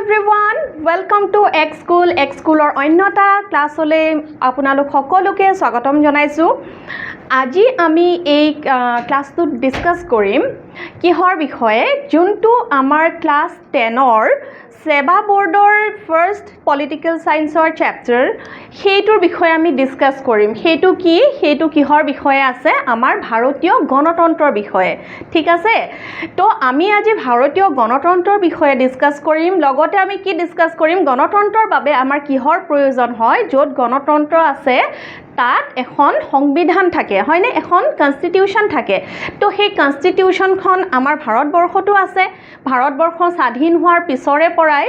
everyone, welcome to X School. X Schoolৰ অন্যটা ক্লাছলৈ আপোনালোক সকলোকে স্বাগতম জনাইছো। আজি আমি এই ক্লাছটোত ডিসকাস কৰিম কিহৰ বিষয়ে যোনটো আমাৰ ক্লাছ 10ৰ সেবা বোৰ্ডৰ ফাৰ্স্ট পলিটিক্যাল সায়েন্সৰ চেপ্টাৰ সেইটোৰ বিষয়ে আমি ডিসকাস কৰিম। সেইটো কিহৰ বিষয়ে আছে আমাৰ ভাৰতীয় গণতন্ত্ৰৰ বিষয়ে। ঠিক আছে, তো আমি আজি ভাৰতীয় গণতন্ত্ৰৰ বিষয়ে ডিসকাস কৰিম। লগতে আমি কি ডিসকাস কৰিম গণতন্ত্ৰৰ বাবে আমাৰ কিহৰ প্ৰয়োজন হয়। য'ত গণতন্ত্ৰ আছে তাত এখন সংবিধান থাকে, হয়নে, এখন কনস্টিটিউশন থাকে। তো সেই কনস্টিটিউশনখন আমাৰ ভাৰতবৰ্ষতো আছে। ভাৰতবৰ্ষ স্বাধীন হোৱাৰ পিছৰে পৰাই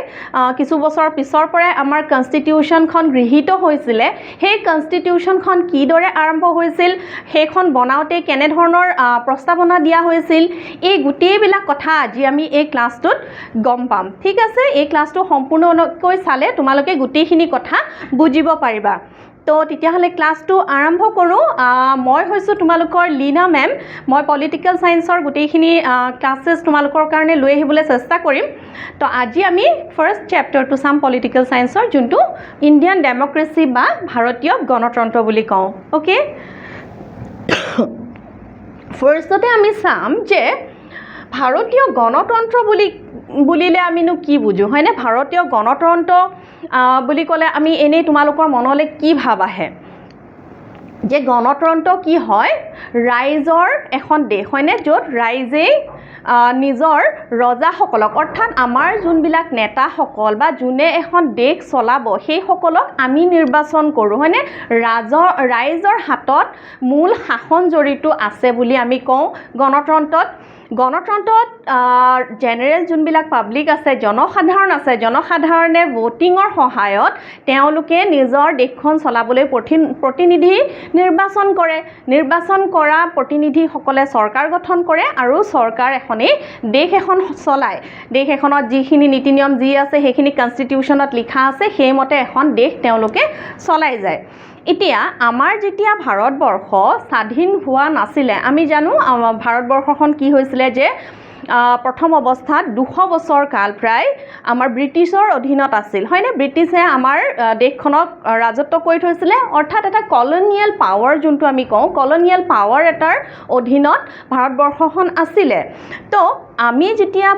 কিছু বছৰ পিছৰ পৰাই আমাৰ কনস্টিটিউশনখন গৃহীত হৈছিলে। সেই কনস্টিটিউশনখন কিদৰে আৰম্ভ হৈছিল, সেইখন বনাওঁতে কেনে ধৰণৰ প্ৰস্তাৱনা দিয়া হৈছিল, এই গোটেইবিলাক কথা আজি আমি এই ক্লাছটোত গম পাম। ঠিক আছে, এই ক্লাছটো সম্পূৰ্ণকৈ চালে তোমালোকে গোটেইখিনি কথা বুজিব পাৰিবা। তো তেতিয়াহ'লে ক্লাছটো আৰম্ভ কৰোঁ। মই হৈছোঁ তোমালোকৰ লীনা মেম। মই পলিটিক্যাল সায়েন্সৰ গোটেইখিনি ক্লাছেছ তোমালোকৰ কাৰণে লৈ আহিবলৈ চেষ্টা কৰিম। তো আজি আমি ফাৰ্ষ্ট চেপ্টাৰটো চাম পলিটিক্যাল সায়েন্সৰ, যোনটো ইণ্ডিয়ান ডেমক্ৰেচি বা ভাৰতীয় গণতন্ত্ৰ বুলি কওঁ। অ'কে, ফাৰ্ষ্টতে আমি চাম যে ভাৰতীয় গণতন্ত্ৰ বুলিলে আমিনো কি বুজো, হয়নে। ভাৰতীয় গণতন্ত্ৰ বুলি ক'লে আমি এনেই তোমালোকৰ মনলৈ কি ভাব আহে যে গণতন্ত্ৰ কি হয়, ৰাইজৰ এখন দেশ, হয়নে, য'ত ৰাইজেই নিজৰ ৰজাসকলক অৰ্থাৎ আমাৰ যোনবিলাক নেতাসকল বা যোনে এখন দেশ চলাব সেইসকলক আমি নিৰ্বাচন কৰোঁ, হয়নে। ৰাইজৰ হাতত মূল শাসন জড়িত আছে বুলি আমি কওঁ গণতন্ত্ৰত। জেনেৰেল যোনবিলাক পাব্লিক আছে, জনসাধাৰণ আছে, জনসাধাৰণে ভোটিঙৰ সহায়ত তেওঁলোকে নিজৰ দেশখন চলাবলৈ প্ৰতিনিধি নিৰ্বাচন কৰে। নিৰ্বাচন কৰা প্ৰতিনিধিসকলে চৰকাৰ গঠন কৰে আৰু চৰকাৰ এখনেই দেশ এখন চলায়। দেশ এখনত যিখিনি নীতি নিয়ম যি আছে সেইখিনি কনষ্টিটিউশ্যনত লিখা আছে, সেইমতে এখন দেশ তেওঁলোকে চলাই যায়। এতিয়া আমাৰ যেতিয়া ভাৰতবৰ্ষ স্বাধীন হোৱা নাছিলে, আমি জানো ভাৰতবৰ্ষখন কি হৈছিলে যে প্ৰথম অৱস্থাত 200 বছৰ কাল প্ৰায় আমাৰ ব্ৰিটিছৰ অধীনত আছিল, হয়নে। ব্ৰিটিছে আমাৰ দেশখনক ৰাজত্ব কৰি থৈছিলে, অৰ্থাৎ এটা কলনিয়েল পাৱাৰ যোনটো আমি কওঁ, কলনিয়েল পাৱাৰ এটাৰ অধীনত ভাৰতবৰ্ষখন আছিলে। তো আমি যেতিয়া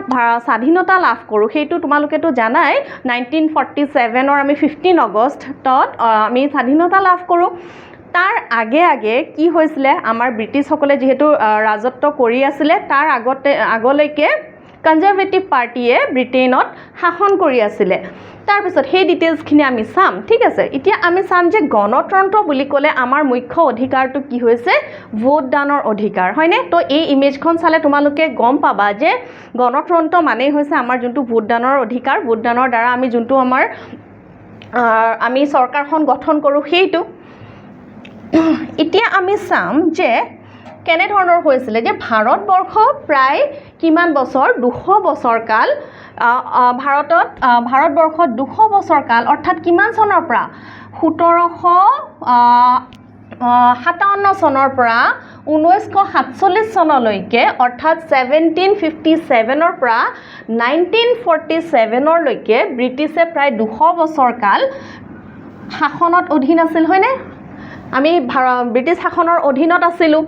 স্বাধীনতা লাভ কৰোঁ, সেইটো তোমালোকেতো জানাই, 1947ৰ আমি 15 আগষ্টত আমি স্বাধীনতা লাভ কৰোঁ। তাৰ আগে কি হৈছিলে, আমাৰ ব্ৰিটিছসকলে যিহেতু ৰাজত্ব কৰি আছিলে, তাৰ আগলৈকে কনজাৰভেটিভ পাৰ্টিয়ে ব্ৰিটেইনত শাসন কৰি আছিলে। তাৰপিছত সেই ডিটেইলছখিনি আমি চাম। ঠিক আছে, এতিয়া আমি চাম যে গণতন্ত্ৰ বুলি ক'লে আমাৰ মুখ্য অধিকাৰটো কি হৈছে, ভোটদানৰ অধিকাৰ, হয়নে। তো এই ইমেজখন চালে তোমালোকে গম পাবা যে গণতন্ত্ৰ মানেই হৈছে আমাৰ যোনটো ভোটদানৰ অধিকাৰ। ভোটদানৰ দ্বাৰা আমি যোনটো আমি চৰকাৰখন গঠন কৰোঁ সেইটো। এতিয়া আমি চাম যে কেনেধৰণৰ হৈছিলে যে ভাৰতবৰ্ষ প্ৰায় কিমান বছৰ, 200 বছৰ কাল ভাৰতবৰ্ষত 200 বছৰ কাল, অৰ্থাৎ কিমান চনৰ পৰা, 1757 চনৰ পৰা 1947 চনলৈকে, অৰ্থাৎ 1757ৰ পৰা 1947লৈকে ব্ৰিটিছে প্ৰায় 200 বছৰ কাল শাসনত অধীন আছিল, হয়নে। আমি ব্ৰিটিছ শাসনৰ অধীনত আছিলোঁ।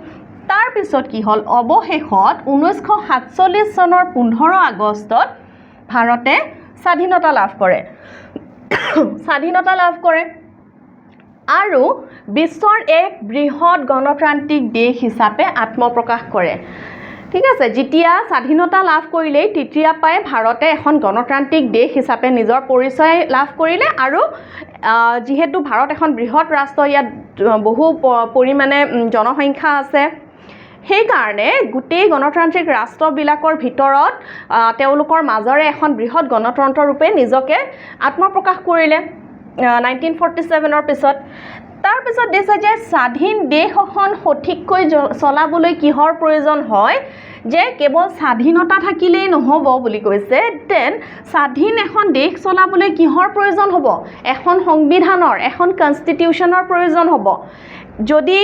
তাৰপিছত কি হ'ল, অৱশেষত 1947 চনৰ 15 আগষ্টত ভাৰতে স্বাধীনতা লাভ কৰে আৰু বিশ্বৰ এক বৃহৎ গণতান্ত্ৰিক দেশ হিচাপে আত্মপ্ৰকাশ কৰে। ঠিক আছে, যেতিয়া স্বাধীনতা লাভ কৰিলেই তেতিয়া পাই ভাৰতে এখন গণতান্ত্ৰিক দেশ হিচাপে নিজৰ পৰিচয় লাভ কৰিলে। আৰু যিহেতু ভাৰত এখন বৃহৎ ৰাষ্ট্ৰ, ইয়াত বহু পৰিমাণে জনসংখ্যা আছে, সেইকাৰণে গোটেই গণতান্ত্ৰিক ৰাষ্ট্ৰবিলাকৰ ভিতৰত তেওঁলোকৰ মাজৰে এখন বৃহৎ গণতন্ত্ৰ ৰূপে নিজকে আত্মপ্ৰকাশ কৰিলে 1947ৰ পিছত। তাৰপিছত দিছে যে স্বাধীন দেশ এখন সঠিককৈ চলাবলৈ কিহৰ প্ৰয়োজন হয়, যে কেৱল স্বাধীনতা থাকিলেই নহ'ব বুলি কৈছে। দেন স্বাধীন এখন দেশ চলাবলৈ কিহৰ প্ৰয়োজন হ'ব, এখন সংবিধানৰ, এখন কনষ্টিটিউশ্যনৰ প্ৰয়োজন হ'ব। যদি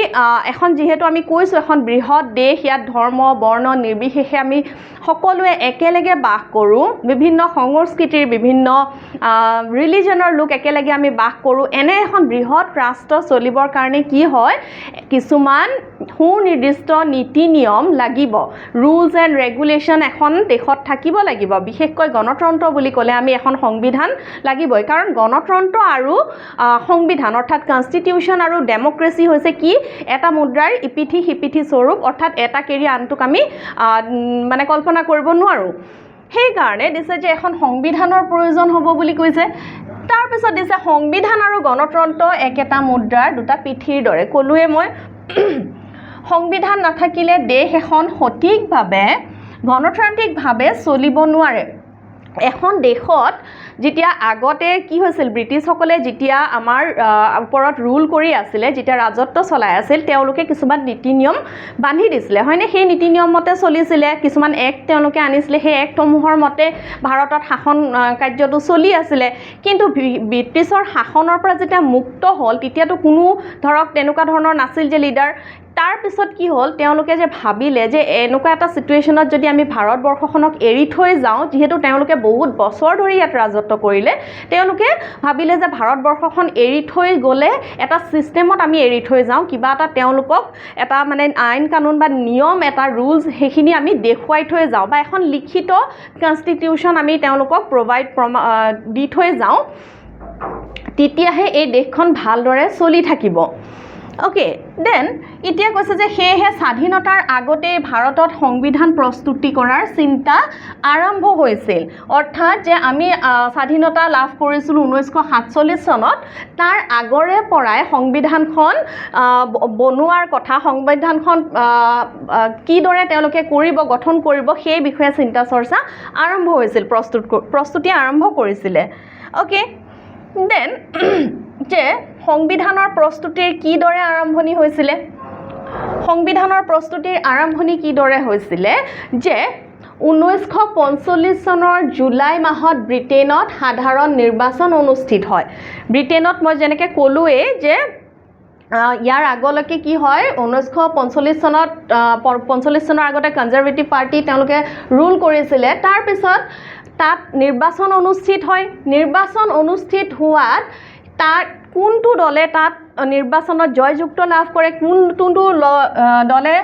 এখন যিহেতু আমি কৈছোঁ এখন বৃহৎ দেশ, ইয়াত ধৰ্ম বৰ্ণ নিৰ্বিশেষে আমি সকলোৱে একেলগে বাস কৰোঁ, বিভিন্ন সংস্কৃতিৰ বিভিন্ন ৰিলিজনৰ লোক একেলগে আমি বাস কৰোঁ। এনে এখন বৃহৎ ৰাষ্ট্ৰ চলিবৰ কাৰণে কি হয়, কিছুমান সুনিৰ্দিষ্ট নীতি নিয়ম লাগিব, ৰুলছ এণ্ড ৰেগুলেশ্যন এখন দেশত থাকিব লাগিব। বিশেষকৈ গণতন্ত্ৰ বুলি ক'লে আমি এখন সংবিধান লাগিবই, কাৰণ গণতন্ত্ৰ আৰু সংবিধান অৰ্থাৎ কনষ্টিটিউশ্যন আৰু ডেমক্ৰেচি হৈছে কি, এটা মুদ্ৰাৰ ইপিঠি সিপিঠি স্বৰূপ, অৰ্থাৎ এটা কেৰি আনটোক আমি মানে কল্পনা কৰিব নোৱাৰোঁ। সেইকাৰণে দিছে যে এখন সংবিধানৰ প্ৰয়োজন হ'ব বুলি কৈছে। তাৰপিছত দিছে সংবিধান আৰু গণতন্ত্ৰ একেটা মুদ্ৰাৰ দুটা পিঠিৰ দৰে। ক'লোৱে মই সংবিধান নাথাকিলে দেশ এখন সঠিকভাৱে গণতান্ত্ৰিকভাৱে চলিব নোৱাৰে। এখন দেশত যেতিয়া আগতে কি হৈছিল, ব্ৰিটিছসকলে যেতিয়া আমাৰ ওপৰত ৰুল কৰি আছিলে, যেতিয়া ৰাজত্ব চলাই আছিল, তেওঁলোকে কিছুমান নীতি নিয়ম বান্ধি দিছিলে, হয়নে? সেই নীতি নিয়ম মতে চলিছিলে, কিছুমান এক্ট তেওঁলোকে আনিছিলে, সেই এক্টসমূহৰ মতে ভাৰতত শাসন কাৰ্যটো চলি আছিলে। কিন্তু ব্ৰিটিছৰ শাসনৰ পৰা যেতিয়া মুক্ত হ'ল, তেতিয়াতো কোনো ধৰক তেনেকুৱা ধৰণৰ নাছিল যে লিডাৰ। তাৰপিছত কি হ'ল, তেওঁলোকে যে ভাবিলে যে এনেকুৱা এটা ছিটুৱেশ্যনত যদি আমি ভাৰতবৰ্ষখনক এৰি থৈ যাওঁ, যিহেতু তেওঁলোকে বহুত বছৰ ধৰি ইয়াত ৰাজত্ব কৰিলে, তেওঁলোকে ভাবিলে যে ভাৰতবৰ্ষখন এৰি থৈ গ'লে এটা ছিষ্টেমত আমি এৰি থৈ যাওঁ, কিবা এটা তেওঁলোকক এটা মানে আইন কানুন বা নিয়ম এটা ৰুলছ সেইখিনি আমি দেখুৱাই থৈ যাওঁ, বা এখন লিখিত কনষ্টিটিউশ্যন আমি তেওঁলোকক দি থৈ যাওঁ, তেতিয়াহে এই দেশখন ভালদৰে চলি থাকিব। অ'কে, দেন এতিয়া কৈছে যে সেয়েহে স্বাধীনতাৰ আগতেই ভাৰতত সংবিধান প্ৰস্তুতি কৰাৰ চিন্তা আৰম্ভ হৈছিল। অৰ্থাৎ যে আমি স্বাধীনতা লাভ কৰিছিলোঁ 1947 চনত, তাৰ আগৰে পৰাই সংবিধানখন বনোৱাৰ কথা, সংবিধানখন কিদৰে তেওঁলোকে গঠন কৰিব, সেই বিষয়ে চিন্তা চৰ্চা আৰম্ভ হৈছিল, প্ৰস্তুতি আৰম্ভ কৰিছিলে। অ'কে, দেন যে সংবিধানৰ প্ৰস্তুতিৰ কিদৰে আৰম্ভণি হৈছিলে, সংবিধানৰ প্ৰস্তুতিৰ আৰম্ভণি কিদৰে হৈছিলে, যে 1945 চনৰ জুলাই মাহত ব্ৰিটেইনত সাধাৰণ নিৰ্বাচন অনুষ্ঠিত হয়। ব্ৰিটেইনত মই যেনেকৈ ক'লোৱেই যে ইয়াৰ আগলৈকে কি হয়, 1945 চনত 45 চনৰ আগতে কনজাৰভেটিভ পাৰ্টি তেওঁলোকে ৰুল কৰিছিলে। তাৰপিছত তাত নিৰ্বাচন অনুষ্ঠিত হয়। নিৰ্বাচন অনুষ্ঠিত হোৱাত তাত কোনটো দলে তাত নিৰ্বাচনত জয়যুক্ত লাভ কৰে, কোনটো দলে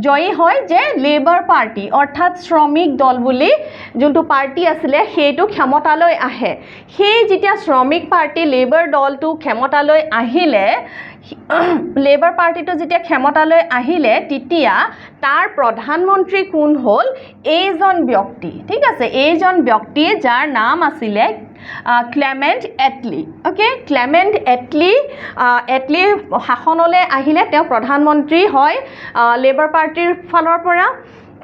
জয়ী হয়, যে লেবাৰ পাৰ্টি অৰ্থাৎ শ্ৰমিক দল বুলি যোনটো পাৰ্টি আছিলে সেইটো ক্ষমতালৈ আহে। সেই যেতিয়া শ্ৰমিক পাৰ্টি লেবাৰ দলটো ক্ষমতালৈ আহিলে, লেবাৰ পাৰ্টিটো যেতিয়া ক্ষমতালৈ আহিলে, তেতিয়া তাৰ প্ৰধানমন্ত্ৰী কোন হ'ল, এইজন ব্যক্তি, ঠিক আছে, এইজন ব্যক্তি যাৰ নাম আছিলে Clement Attlee. Okay, Clement Attlee শাসনলৈ আহিলে, তেওঁ প্ৰধানমন্ত্ৰী হয় লেবাৰ পাৰ্টিৰ ফালৰ পৰা।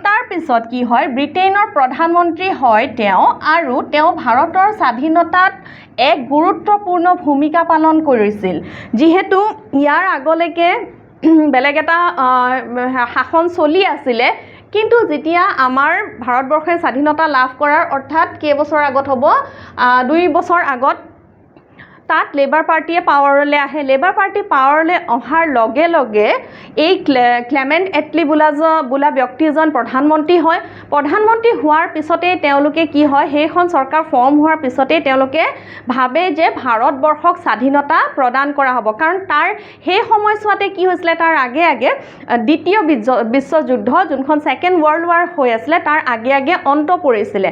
তাৰপিছত কি হয়, ব্ৰিটেইনৰ প্ৰধানমন্ত্ৰী হয় তেওঁ, আৰু তেওঁ ভাৰতৰ স্বাধীনতাত এক গুৰুত্বপূৰ্ণ ভূমিকা পালন কৰিছিল। যিহেতু ইয়াৰ আগলৈকে বেলেগ এটা শাসন চলি আছিলে, কিন্তু যেতিয়া আমাৰ ভাৰতবৰ্ষই স্বাধীনতা লাভ কৰাৰ অৰ্থাৎ কেইবছৰ আগত হ'ব, 2 বছৰ আগত, তাত লেবাৰ পাৰ্টিয়ে পাৱাৰলৈ আহে। লেবাৰ পাৰ্টি পাৱাৰলৈ অহাৰ লগে লগে এই ক্লেমেণ্ট এটলি বোলা ব্যক্তিজন প্ৰধানমন্ত্ৰী হয়। প্ৰধানমন্ত্ৰী হোৱাৰ পিছতেই তেওঁলোকে কি হয়, সেইখন চৰকাৰ ফৰ্ম হোৱাৰ পিছতেই তেওঁলোকে ভাবে যে ভাৰতবৰ্ষক স্বাধীনতা প্ৰদান কৰা হ'ব। কাৰণ তাৰ সেই সময়ছোৱাতে কি হৈছিলে, তাৰ আগে আগে দ্বিতীয় বিশ্বযুদ্ধ, যোনখন ছেকেণ্ড ৱৰ্ল্ড ৱাৰ হৈ আছিলে, তাৰ আগে আগে অন্ত পৰিছিলে।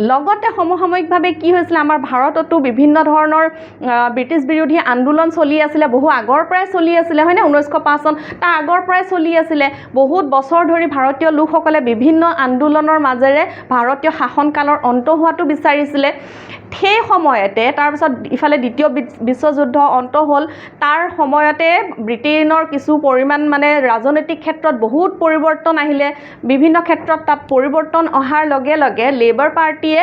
লগতে সমসাময়িকভাৱে কি হৈছিলে, আমাৰ ভাৰততো বিভিন্ন ধৰণৰ ব্ৰিটিছ বিৰোধী আন্দোলন চলি আছিলে, বহু আগৰ পৰাই চলি আছিলে, হয়নে? 1905 চন, তাৰ আগৰ পৰাই চলি আছিলে। বহুত বছৰ ধৰি ভাৰতীয় লোকসকলে বিভিন্ন আন্দোলনৰ মাজেৰে ভাৰতীয় শাসনকালৰ অন্ত হোৱাটো বিচাৰিছিলে। সেই সময়তে তাৰপিছত ইফালে দ্বিতীয় বিশ্বযুদ্ধ অন্ত হ'ল। তাৰ সময়তে ব্ৰিটেইনৰ কিছু পৰিমাণ মানে ৰাজনৈতিক ক্ষেত্ৰত বহুত পৰিৱৰ্তন আহিলে। বিভিন্ন ক্ষেত্ৰত তাত পৰিৱৰ্তন অহাৰ লগে লগে লেবাৰ পাৰ্টিয়ে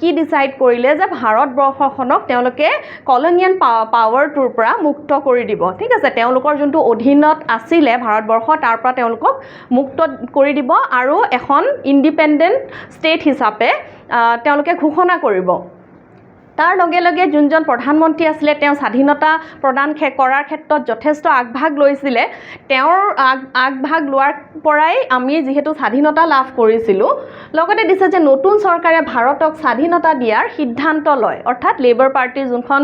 কি ডিচাইড কৰিলে, যে ভাৰতবৰ্ষখনক তেওঁলোকে কলনিয়েল পাৱাৰটোৰ পৰা মুক্ত কৰি দিব, ঠিক আছে। তেওঁলোকৰ যোনটো অধীনত আছিলে ভাৰতবৰ্ষ, তাৰ পৰা তেওঁলোকক মুক্ত কৰি দিব, আৰু এখন ইণ্ডিপেণ্ডেণ্ট ষ্টেট হিচাপে তেওঁলোকে ঘোষণা কৰিব। তাৰ লগে লগে যোনজন প্ৰধানমন্ত্ৰী আছিলে তেওঁ স্বাধীনতা প্ৰদান কৰাৰ ক্ষেত্ৰত যথেষ্ট আগভাগ লৈছিলে তেওঁৰ আগভাগ লোৱাৰ পৰাই আমি যিহেতু স্বাধীনতা লাভ কৰিছিলোঁ লগতে দিছে যে নতুন চৰকাৰে ভাৰতক স্বাধীনতা দিয়াৰ সিদ্ধান্ত লয় অৰ্থাৎ লেবাৰ পাৰ্টিৰ যোনখন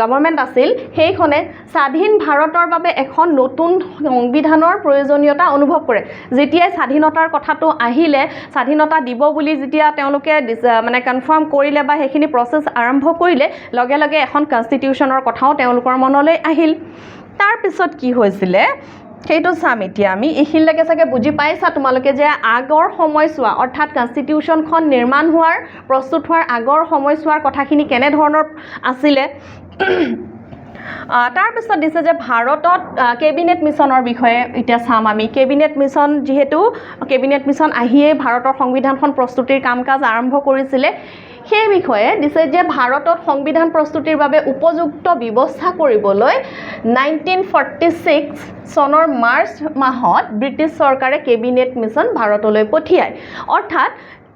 গভৰ্ণমেণ্ট আছিল সেইখনে স্বাধীন ভাৰতৰ বাবে এখন নতুন সংবিধানৰ প্ৰয়োজনীয়তা অনুভৱ কৰে যেতিয়াই স্বাধীনতাৰ কথাটো আহিলে স্বাধীনতা দিব বুলি যেতিয়া তেওঁলোকে মানে কনফাৰ্ম কৰিলে বা সেইখিনি প্ৰচেছ আৰম্ভ কৰিলে লগে লগে এখন কনষ্টিটিউশ্যনৰ কথাও তেওঁলোকৰ মনলৈ আহিল তাৰ পিছত কি হৈছিলে সেইটো চাম এতিয়া আমি এইখিনিলৈকে চাগে বুজি পাইছা তোমালোকে যে আগৰ সময়ছোৱা অৰ্থাৎ কনষ্টিটিউশ্যনখন নিৰ্মাণ হোৱাৰ প্ৰস্তুত হোৱাৰ আগৰ সময়ছোৱাৰ কথাখিনি কেনেধৰণৰ আছিলে তাৰপিছত দিছে যে ভাৰতত কেবিনেট মিছনৰ বিষয়ে এতিয়া চাম আমি কেবিনেট মিছন যিহেতু কেবিনেট মিছন আহিয়েই ভাৰতৰ সংবিধানখন প্ৰস্তুতিৰ কাম কাজ আৰম্ভ কৰিছিলে সেই বিষয়ে দিছে যে ভাৰতত সংবিধান প্ৰস্তুতিৰ বাবে উপযুক্ত ব্যৱস্থা কৰিবলৈ 1946 চনৰ মাৰ্চ মাহত ব্ৰিটিছ চৰকাৰে কেবিনেট মিছন ভাৰতলৈ পঠিয়ায় অৰ্থাৎ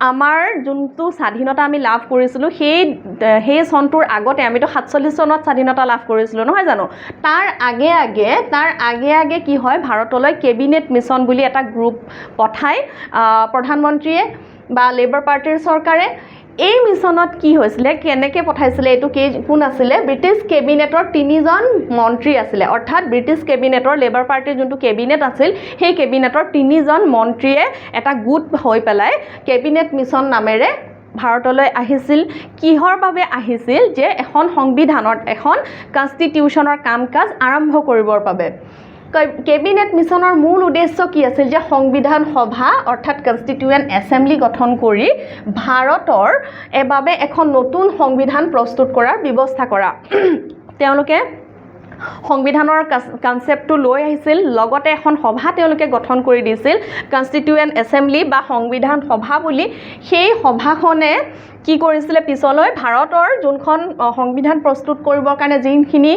আমাৰ যোনটো স্বাধীনতা আমি লাভ কৰিছিলোঁ সেই চনটোৰ আগতে আমিতো 47 চনত স্বাধীনতা লাভ কৰিছিলোঁ নহয় জানো তাৰ আগে কি হয় ভাৰতলৈ কেবিনেট মিছন বুলি এটা গ্ৰুপ পঠায় প্ৰধানমন্ত্ৰীয়ে বা লেবাৰ পাৰ্টিৰ চৰকাৰে এই মিছনত কি হৈছিলে কেনেকৈ পঠাইছিলে এইটো কোন আছিলে ব্ৰিটিছ কেবিনেটৰ 3জন মন্ত্ৰী আছিলে অৰ্থাৎ ব্ৰিটিছ কেবিনেটৰ লেবাৰ পাৰ্টিৰ যোনটো কেবিনেট আছিল সেই কেবিনেটৰ 3জন মন্ত্ৰীয়ে এটা গোট হৈ পেলাই কেবিনেট মিছন নামেৰে ভাৰতলৈ আহিছিল কিহৰ বাবে আহিছিল যে এখন সংবিধানত এখন কনষ্টিটিউশ্যনৰ কাম কাজ আৰম্ভ কৰিবৰ বাবে কেবিনেট মিছনৰ মূল উদ্দেশ্য কি আছিল যে সংবিধান সভা অৰ্থাৎ কনষ্টিটিউয়েণ্ট এছেম্বলি গঠন কৰি ভাৰতৰ বাবে এখন নতুন সংবিধান প্ৰস্তুত কৰাৰ ব্যৱস্থা কৰা তেওঁলোকে সংবিধানৰ কনচেপ্টটো লৈ আহিছিল লগতে এখন সভা তেওঁলোকে গঠন কৰি দিছিল কনষ্টিটিউয়েণ্ট এছেম্বলি বা সংবিধান সভা বুলি সেই সভাখনে কি কৰিছিলে পিছলৈ ভাৰতৰ যোনখন সংবিধান প্ৰস্তুত কৰিবৰ কাৰণে যিখিনি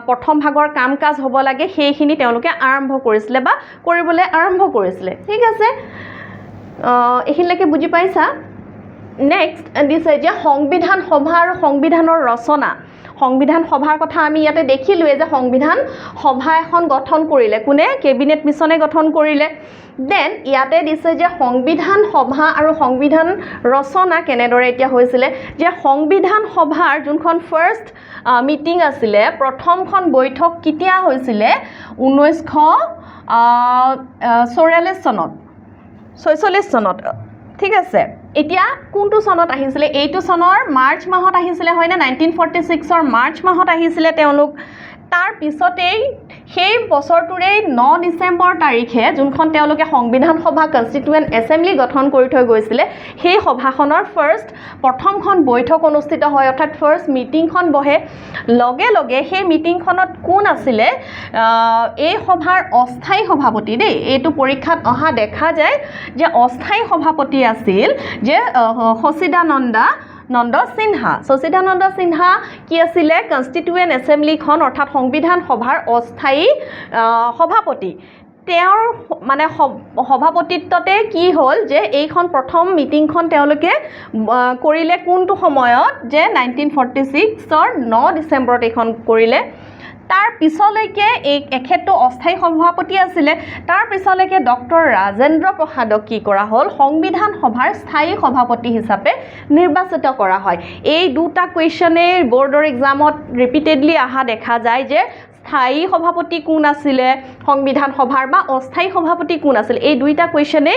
প্ৰথম ভাগৰ কাম কাজ হ'ব লাগে সেইখিনি তেওঁলোকে আৰম্ভ কৰিছিলে বা কৰিবলৈ আৰম্ভ কৰিছিলে ঠিক আছে এইখিনিলৈকে বুজি পাইছা নেক্সট দিছে যে সংবিধান সভা আৰু সংবিধানৰ ৰচনা সংবিধান সভাৰ কথা আমি ইয়াতে দেখিলোৱে যে সংবিধান সভা এখন গঠন কৰিলে কোনে কেবিনেট মিছনে গঠন কৰিলে দেন ইয়াতে দিছে যে সংবিধান সভা আৰু সংবিধান ৰচনা কেনেদৰে এতিয়া হৈছিলে যে সংবিধান সভাৰ যোনখন ফাৰ্ষ্ট মিটিং আছিলে প্ৰথমখন বৈঠক কেতিয়া হৈছিলে 1946 চনত ঠিক আছে এতিয়া কোনটো চনত আহিছিলে এইটো চনৰ মাৰ্চ মাহত আহিছিলে হয়নে 1946 মাৰ্চ মাহত আহিছিলে তেওঁলোক তাৰ পিছতেই সেই বছৰটোৰে 9 ডিচেম্বৰ তাৰিখে যোনখন তেওঁলোকে সংবিধান সভা কনষ্টিটিউয়েণ্ট এছেম্বলি গঠন কৰি থৈ গৈছিলে সেই সভাখনৰ প্ৰথমখন বৈঠক অনুষ্ঠিত হয় অৰ্থাৎ ফাৰ্ষ্ট মিটিংখন বহে লগে লগে সেই মিটিংখনত কোন আছিলে এই সভাৰ অস্থায়ী সভাপতি দেই এইটো পৰীক্ষাত অহা দেখা যায় যে অস্থায়ী সভাপতি আছিল যে সচিদানন্দ সিনহা কি আছিলে কনষ্টিটিউয়েণ্ট এছেম্বলিখন অৰ্থাৎ সংবিধান সভাৰ অস্থায়ী সভাপতি তেওঁৰ মানে সভাপতিত্বতে কি হ'ল যে এইখন প্ৰথম মিটিংখন তেওঁলোকে কৰিলে কোনটো সময়ত যে 1946 9 ডিচেম্বৰত এইখন কৰিলে তাৰ পিছলৈকে এখেতটো অস্থায়ী সভাপতি আছিলে তাৰ পিছলৈকে ডক্টৰ ৰাজেন্দ্ৰ প্ৰসাদক কি কৰা হ'ল সংবিধান সভাৰ স্থায়ী সভাপতি হিচাপে নিৰ্বাচিত কৰা হয় এই দুটা কুৱেশ্যনে বৰ্ডৰ এক্সামত ৰিপিটেডলি অহা দেখা যায় যে স্থায়ী সভাপতি কোন আছিলে সংবিধান সভাৰ বা অস্থায়ী সভাপতি কোন আছিল এই দুইটা কুৱেশ্যনে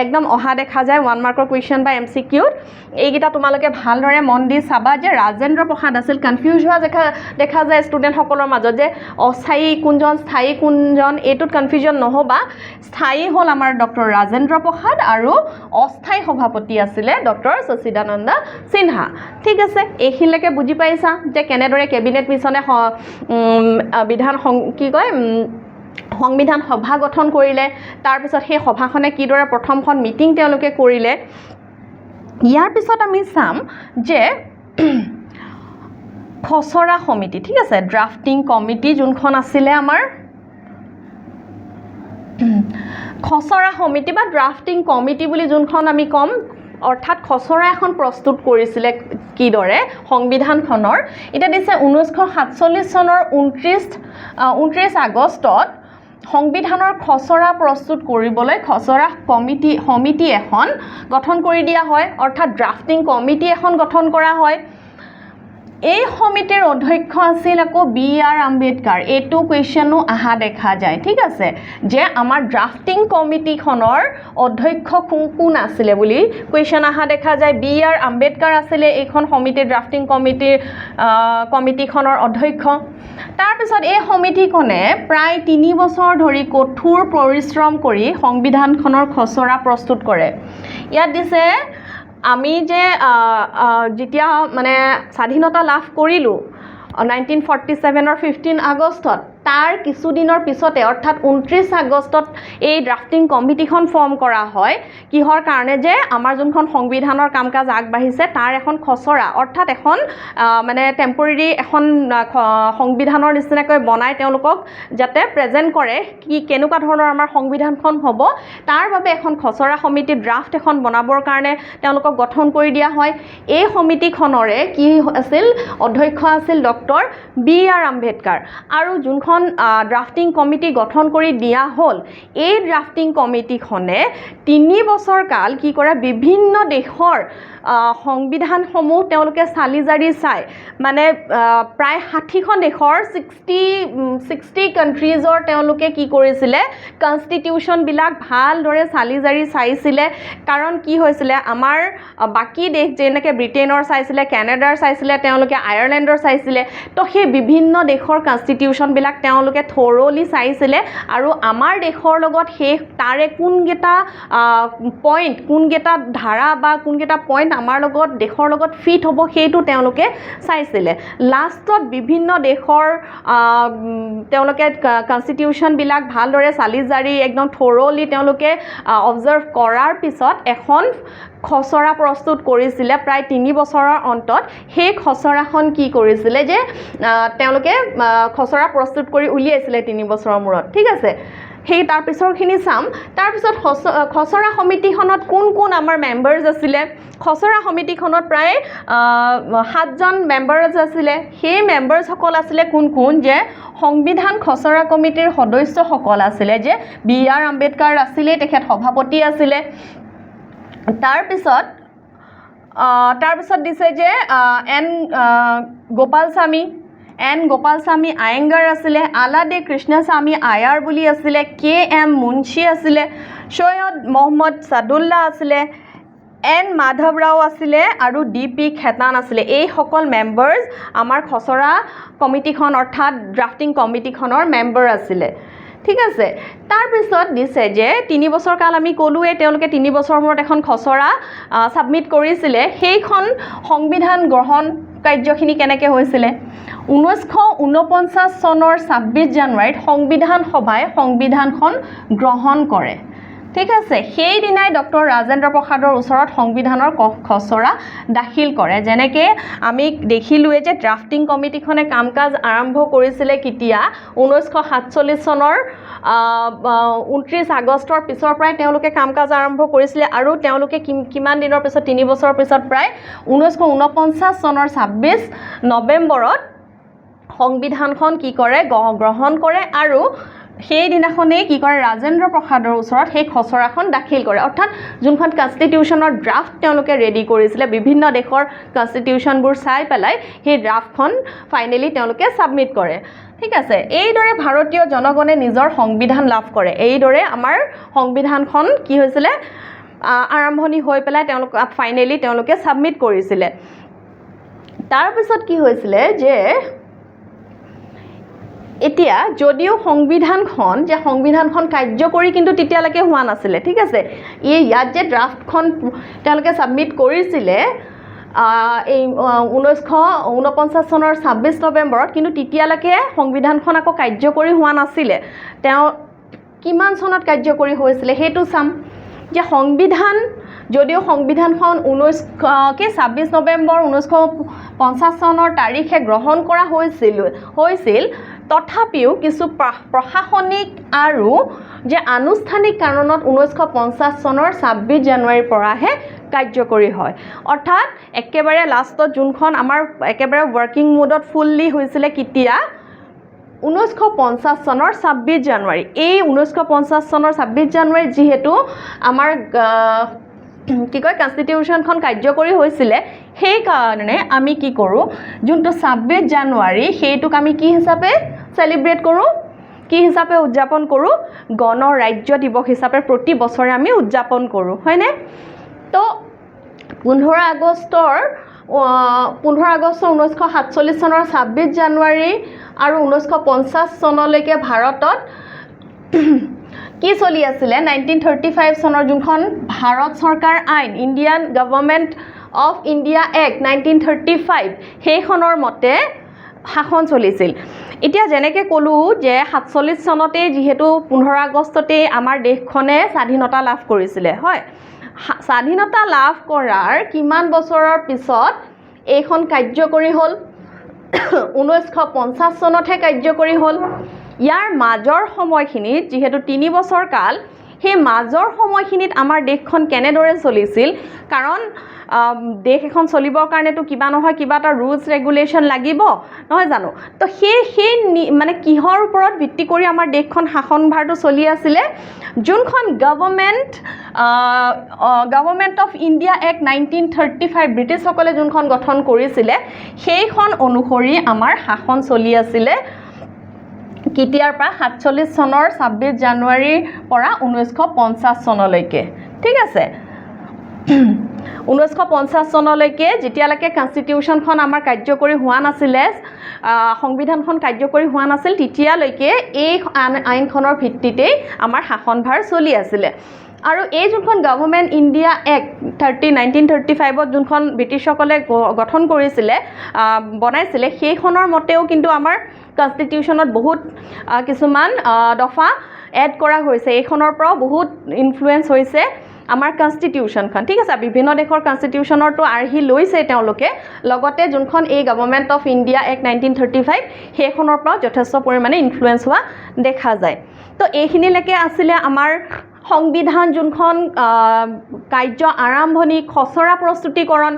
একদম অহা দেখা যায় 1 মাৰ্কৰ কুৱেশ্যন বা এমচিকিউত এইকেইটা তোমালোকে ভালদৰে মন দি চাবা যে ৰাজেন্দ্ৰ প্ৰসাদ আছিল কনফিউজ হোৱা দেখা যায় ষ্টুডেণ্টসকলৰ মাজত যে অস্থায়ী কোনজন স্থায়ী কোনজন এইটোত কনফিউজন নহ'বা স্থায়ী হ'ল আমাৰ ডক্টৰ ৰাজেন্দ্ৰ প্ৰসাদ আৰু অস্থায়ী সভাপতি আছিলে ডক্টৰ সচিদানন্দ সিনহা ঠিক আছে এইখিনিলৈকে বুজি পাইছা যে কেনেদৰে কেবিনেট মিছনে সংবিধান সভা গঠন কৰিলে তাৰপিছত সেই সভাখনে কিদৰে প্ৰথমখন মিটিং তেওঁলোকে কৰিলে ইয়াৰ পিছত আমি চাম যে খচৰা সমিতি ঠিক আছে ড্ৰাফটিং কমিটি যোনখন আছিলে আমাৰ খচৰা সমিতি বা ড্ৰাফটিং কমিটি বুলি যোনখন আমি ক'ম অৰ্থাৎ খচৰা এখন প্ৰস্তুত কৰিছিলে কিদৰে সংবিধানখনৰ এটা দিছে 1947 চনৰ 29 আগষ্টত সংবিধানৰ খচৰা প্ৰস্তুত কৰিবলৈ খচৰা সমিতি এখন গঠন কৰি দিয়া হয় অৰ্থাৎ ড্ৰাফটিং কমিটি এখন গঠন কৰা হয় এই সমিতিৰ অধ্যক্ষ আছিল আকৌ বি.আৰ. আম্বেদকাৰ এইটো কোৱেশ্চনো আহা দেখা যায় ঠিক আছে যে আমাৰ ড্ৰাফটিং কমিটিখনৰ অধ্যক্ষ কোন আছিলে বুলি কোৱেশ্চন আহা দেখা যায় বি.আৰ. আম্বেদকাৰ আছিলে এইখন সমিতিৰ ড্ৰাফটিং কমিটিখনৰ অধ্যক্ষ তাৰপিছত এই সমিতিখনে প্ৰায় 3 বছৰ ধৰি কঠোৰ পৰিশ্ৰম কৰি সংবিধানখনৰ খচৰা প্ৰস্তুত কৰে ইয়াত দিছে আমি যে যেতিয়া মানে স্বাধীনতা লাভ কৰিলোঁ 1947 15 আগষ্টত তাৰ কিছুদিনৰ পিছতে অৰ্থাৎ 29 আগষ্টত এই ড্ৰাফটিং কমিটিখন ফৰ্ম কৰা হয় কিহৰ কাৰণে যে আমাৰ যোনখন সংবিধানৰ কাম-কাজ আগবাঢ়িছে তাৰ এখন খচৰা অৰ্থাৎ এখন মানে টেম্পৰেৰী এখন সংবিধানৰ নিচিনাকৈ বনাই তেওঁলোকক যাতে প্ৰেজেন্ট কৰে কি কেনেকুৱা ধৰণৰ আমাৰ সংবিধানখন হ'ব তাৰ বাবে এখন খচৰা সমিতি ড্ৰাফট এখন বনাবৰ কাৰণে তেওঁলোকক গঠন কৰি দিয়া হয় এই সমিতিখনৰে কি আছিল অধ্যক্ষ আছিল ডক্টৰ বি.আৰ. আম্বেদকাৰ আৰু যোনখন ড্ৰাফটিং কমিটি গঠন কৰি দিয়া হ'ল এই ড্ৰাফটিং কমিটিখনে 3 বছৰ কাল কি কৰে বিভিন্ন দেশৰ সংবিধানসমূহ তেওঁলোকে চালি জাৰি চাই মানে প্ৰায় 60খন দেশৰ 60 কাণ্ট্ৰিজৰ তেওঁলোকে কি কৰিছিলে কনষ্টিটিউশ্যনবিলাক ভালদৰে চালি জাৰি চাইছিলে কাৰণ কি হৈছিলে আমাৰ বাকী দেশ যেনেকৈ ব্ৰিটেইনৰ চাইছিলে কেনেডাৰ চাইছিলে তেওঁলোকে আয়াৰলেণ্ডৰ চাইছিলে তো সেই বিভিন্ন দেশৰ কনষ্টিটিউশ্যনবিলাক তেওঁলোকে থৰলি চাইছিলে আৰু আমাৰ দেশৰ লগত সেই তাৰে কোনকেইটা পইণ্ট কোনকেইটা ধাৰা বা কোনকেইটা পইণ্ট আমাৰ লগত দেশৰ লগত ফিট হ'ব সেইটো তেওঁলোকে চাইছিলে লাষ্টত বিভিন্ন দেশৰ তেওঁলোকে কনষ্টিটিউশ্যনবিলাক ভালদৰে চালি জাৰি একদম থৰলি তেওঁলোকে অবজাৰ্ভ কৰাৰ পিছত এখন খচৰা প্ৰস্তুত কৰিছিলে প্ৰায় 3 বছৰৰ অন্তত সেই খচৰাখন কি কৰিছিলে যে তেওঁলোকে খচৰা প্ৰস্তুত কৰি উলিয়াইছিলে 3 বছৰৰ মূৰত ঠিক আছে সেই তাৰ পিছৰখিনি চাম তাৰপিছত খচৰা সমিতিখনত কোন আমাৰ মেম্বাৰ্ছ আছিলে খচৰা সমিতিখনত প্ৰায় 7জন মেম্বাৰ্ছ আছিলে সেই মেম্বাৰ্ছসকল আছিলে কোন যে সংবিধান খচৰা কমিটিৰ সদস্যসকল আছিলে যে বি.আৰ. আম্বেদকাৰ আছিলে তেখেত সভাপতি আছিলে তাৰপিছত দিছে যে এন গোপালস্বামী আয়েংগাৰ আছিলে আলাদে কৃষ্ণস্বামী আয়াৰ বুলি আছিলে কে.এম. মুন্সী আছিলে সৈয়দ মহম্মদ ছাদুল্লাহ আছিলে এন মাধৱ ৰাও আছিলে আৰু ডি.পি. খেতান আছিলে এইসকল মেম্বাৰ্ছ আমাৰ খচৰা কমিটিখন অৰ্থাৎ ড্ৰাফটিং কমিটিখনৰ মেম্বাৰ আছিলে ঠিক আছে তাৰপিছত দিছে যে 3 বছৰ কাল আমি ক'লোৱে তেওঁলোকে 3 বছৰৰ মূৰত এখন খচৰা ছাবমিট কৰিছিলে সেইখন সংবিধান গ্ৰহণ কাৰ্যখিনি কেনেকৈ হৈছিলে 1949 চনৰ 26 জানুৱাৰীত সংবিধান সভাই সংবিধানখন গ্ৰহণ কৰে ঠিক আছে সেই দিনাই ডক্টৰ ৰাজেন্দ্ৰ প্ৰসাদৰ ওচৰত সংবিধানৰ খচৰা দাখিল কৰে যেনেকৈ আমি দেখিলোৱে যে ড্ৰাফটিং কমিটিখনে কাম-কাজ আৰম্ভ কৰিছিলে কেতিয়া 1947 চনৰ 29 আগষ্টৰ পিছৰ পৰাই তেওঁলোকে কাম-কাজ আৰম্ভ কৰিছিলে আৰু তেওঁলোকে কিমান দিনৰ পিছত 3 বছৰৰ পিছত প্ৰায় 1949 চনৰ 26 নৱেম্বৰত সংবিধানখন কি কৰে গ্ৰহণ কৰে আৰু সেই দিনাখনেই কি কৰে ৰাজেন্দ্ৰ প্ৰসাদৰ ওচৰত সেই খচৰাখন দাখিল কৰে অৰ্থাৎ যোনখন কনষ্টিটিউশ্যনৰ ড্ৰাফট তেওঁলোকে ৰেডি কৰিছিলে বিভিন্ন দেশৰ কনষ্টিটিউশ্যনবোৰ চাই পেলাই সেই ড্ৰাফটখন ফাইনেলি তেওঁলোকে ছাবমিট কৰে ঠিক আছে এইদৰে ভাৰতীয় জনগণে নিজৰ সংবিধান লাভ কৰে এইদৰে আমাৰ সংবিধানখন কি হৈছিলে আৰম্ভণি হৈ পেলাই ফাইনেলি তেওঁলোকে ছাবমিট কৰিছিলে তাৰপিছত কি হৈছিলে যে এতিয়া যদিও সংবিধানখন কাৰ্যকৰী কিন্তু তেতিয়ালৈকে হোৱা নাছিলে ঠিক আছে ইয়াত যে ড্ৰাফটখন তেওঁলোকে ছাবমিট কৰিছিলে এই 1949 চনৰ 26 নৱেম্বৰত কিন্তু তেতিয়ালৈকে সংবিধানখন আকৌ কাৰ্যকৰী হোৱা নাছিলে তেওঁ কিমান চনত কাৰ্যকৰী হৈছিলে সেইটো চাম যে যদিও সংবিধানখন 26 নৱেম্বৰ 1950 চনৰ তাৰিখে গ্ৰহণ কৰা হৈছিল তথাপিও কিছু প্ৰশাসনিক আৰু যে আনুষ্ঠানিক কাৰণত 1950 চনৰ 26 জানুৱাৰীৰ পৰাহে কাৰ্যকৰী হয় অৰ্থাৎ একেবাৰে লাষ্টত যোনখন আমাৰ একেবাৰে ৱৰ্কিং মোডত ফুললি হৈছিলে কেতিয়া 1950 চনৰ 26 জানুৱাৰী এই 1950 চনৰ 26 জানুৱাৰী যিহেতু আমাৰ কি কয় কনষ্টিটিউশ্যনখন কাৰ্যকৰী হৈছিলে সেই কাৰণে আমি কি কৰোঁ যোনটো 26 জানুৱাৰী সেইটোক আমি কি হিচাপে সেলিব্ৰেট কৰোঁ কি হিচাপে উদযাপন কৰোঁ গণৰাজ্য দিৱস হিচাপে প্ৰতি বছৰে আমি উদযাপন কৰোঁ হয়নে তো 15 আগষ্ট 1947 চনৰ 26 জানুৱাৰী আৰু 1950 চনলৈকে ভাৰতত কি চলি আছিলে 1935 চনৰ যোনখন ভাৰত চৰকাৰ আইন Indian government of India act 1935 সেইখনৰ মতে শাসন চলিছিল এতিয়া যেনেকৈ ক'লোঁ যে 47 চনতে যিহেতু 15 আগষ্টতে আমাৰ দেশখনে স্বাধীনতা লাভ কৰিছিলে হয় স্বাধীনতা লাভ কৰাৰ কিমান বছৰৰ পিছত এইখন কাৰ্যকৰী হ'ল 1950 চনতহে কাৰ্যকৰী হ'ল ইয়াৰ মাজৰ সময়খিনিত যিহেতু 3 বছৰ কাল সেই মাজৰ সময়খিনিত আমাৰ দেশখন কেনেদৰে চলিছিল কাৰণ দেশ এখন চলিবৰ কাৰণেতো কিবা নহয় কিবা এটা ৰুলছ ৰেগুলেশ্যন লাগিব নহয় জানো তো সেই মানে কিহৰ ওপৰত ভিত্তি কৰি আমাৰ দেশখন শাসনভাৰটো চলি আছিলে যোনখন গভৰ্ণমেণ্ট অফ ইণ্ডিয়া এক্ট 1935 ব্ৰিটিছসকলে যোনখন গঠন কৰিছিলে সেইখন অনুসৰি আমাৰ শাসন চলি আছিলে কেতিয়াৰ পৰা 47 চনৰ 26 জানুৱাৰীৰ পৰা 1950 চনলৈকে ঠিক আছে 1950 চনলৈকে যেতিয়ালৈকে কনষ্টিটিউশ্যনখন আমাৰ কাৰ্যকৰী হোৱা নাছিলে সংবিধানখন কাৰ্যকৰী হোৱা নাছিল তেতিয়ালৈকে এই আইনখনৰ ভিত্তিতেই আমাৰ শাসনভাৰ চলি আছিলে আৰু এই যোনখন গভৰ্ণমেণ্ট ইণ্ডিয়া এক্ট 1935ত যোনখন ব্ৰিটিছসকলে গঠন কৰিছিলে বনাইছিলে সেইখনৰ মতেও কিন্তু আমাৰ কনষ্টিটিউশ্যনত বহুত কিছুমান দফা এড কৰা হৈছে এইখনৰ পৰাও বহুত ইনফ্লুৱেঞ্চ হৈছে আমাৰ কনষ্টিটিউশ্যনখন ঠিক আছে বিভিন্ন দেশৰ কনষ্টিটিউশ্যনৰটো আৰ্হি লৈছে তেওঁলোকে লগতে যোনখন এই গভৰ্ণমেণ্ট অফ ইণ্ডিয়া এক্ট 1935 সেইখনৰ পৰাও যথেষ্ট পৰিমাণে ইনফ্লুৱেঞ্চ হোৱা দেখা যায় তো এইখিনিলৈকে আছিলে আমাৰ সংবিধান যোনখন কাৰ্য আৰম্ভণি খচৰা প্ৰস্তুতিকৰণ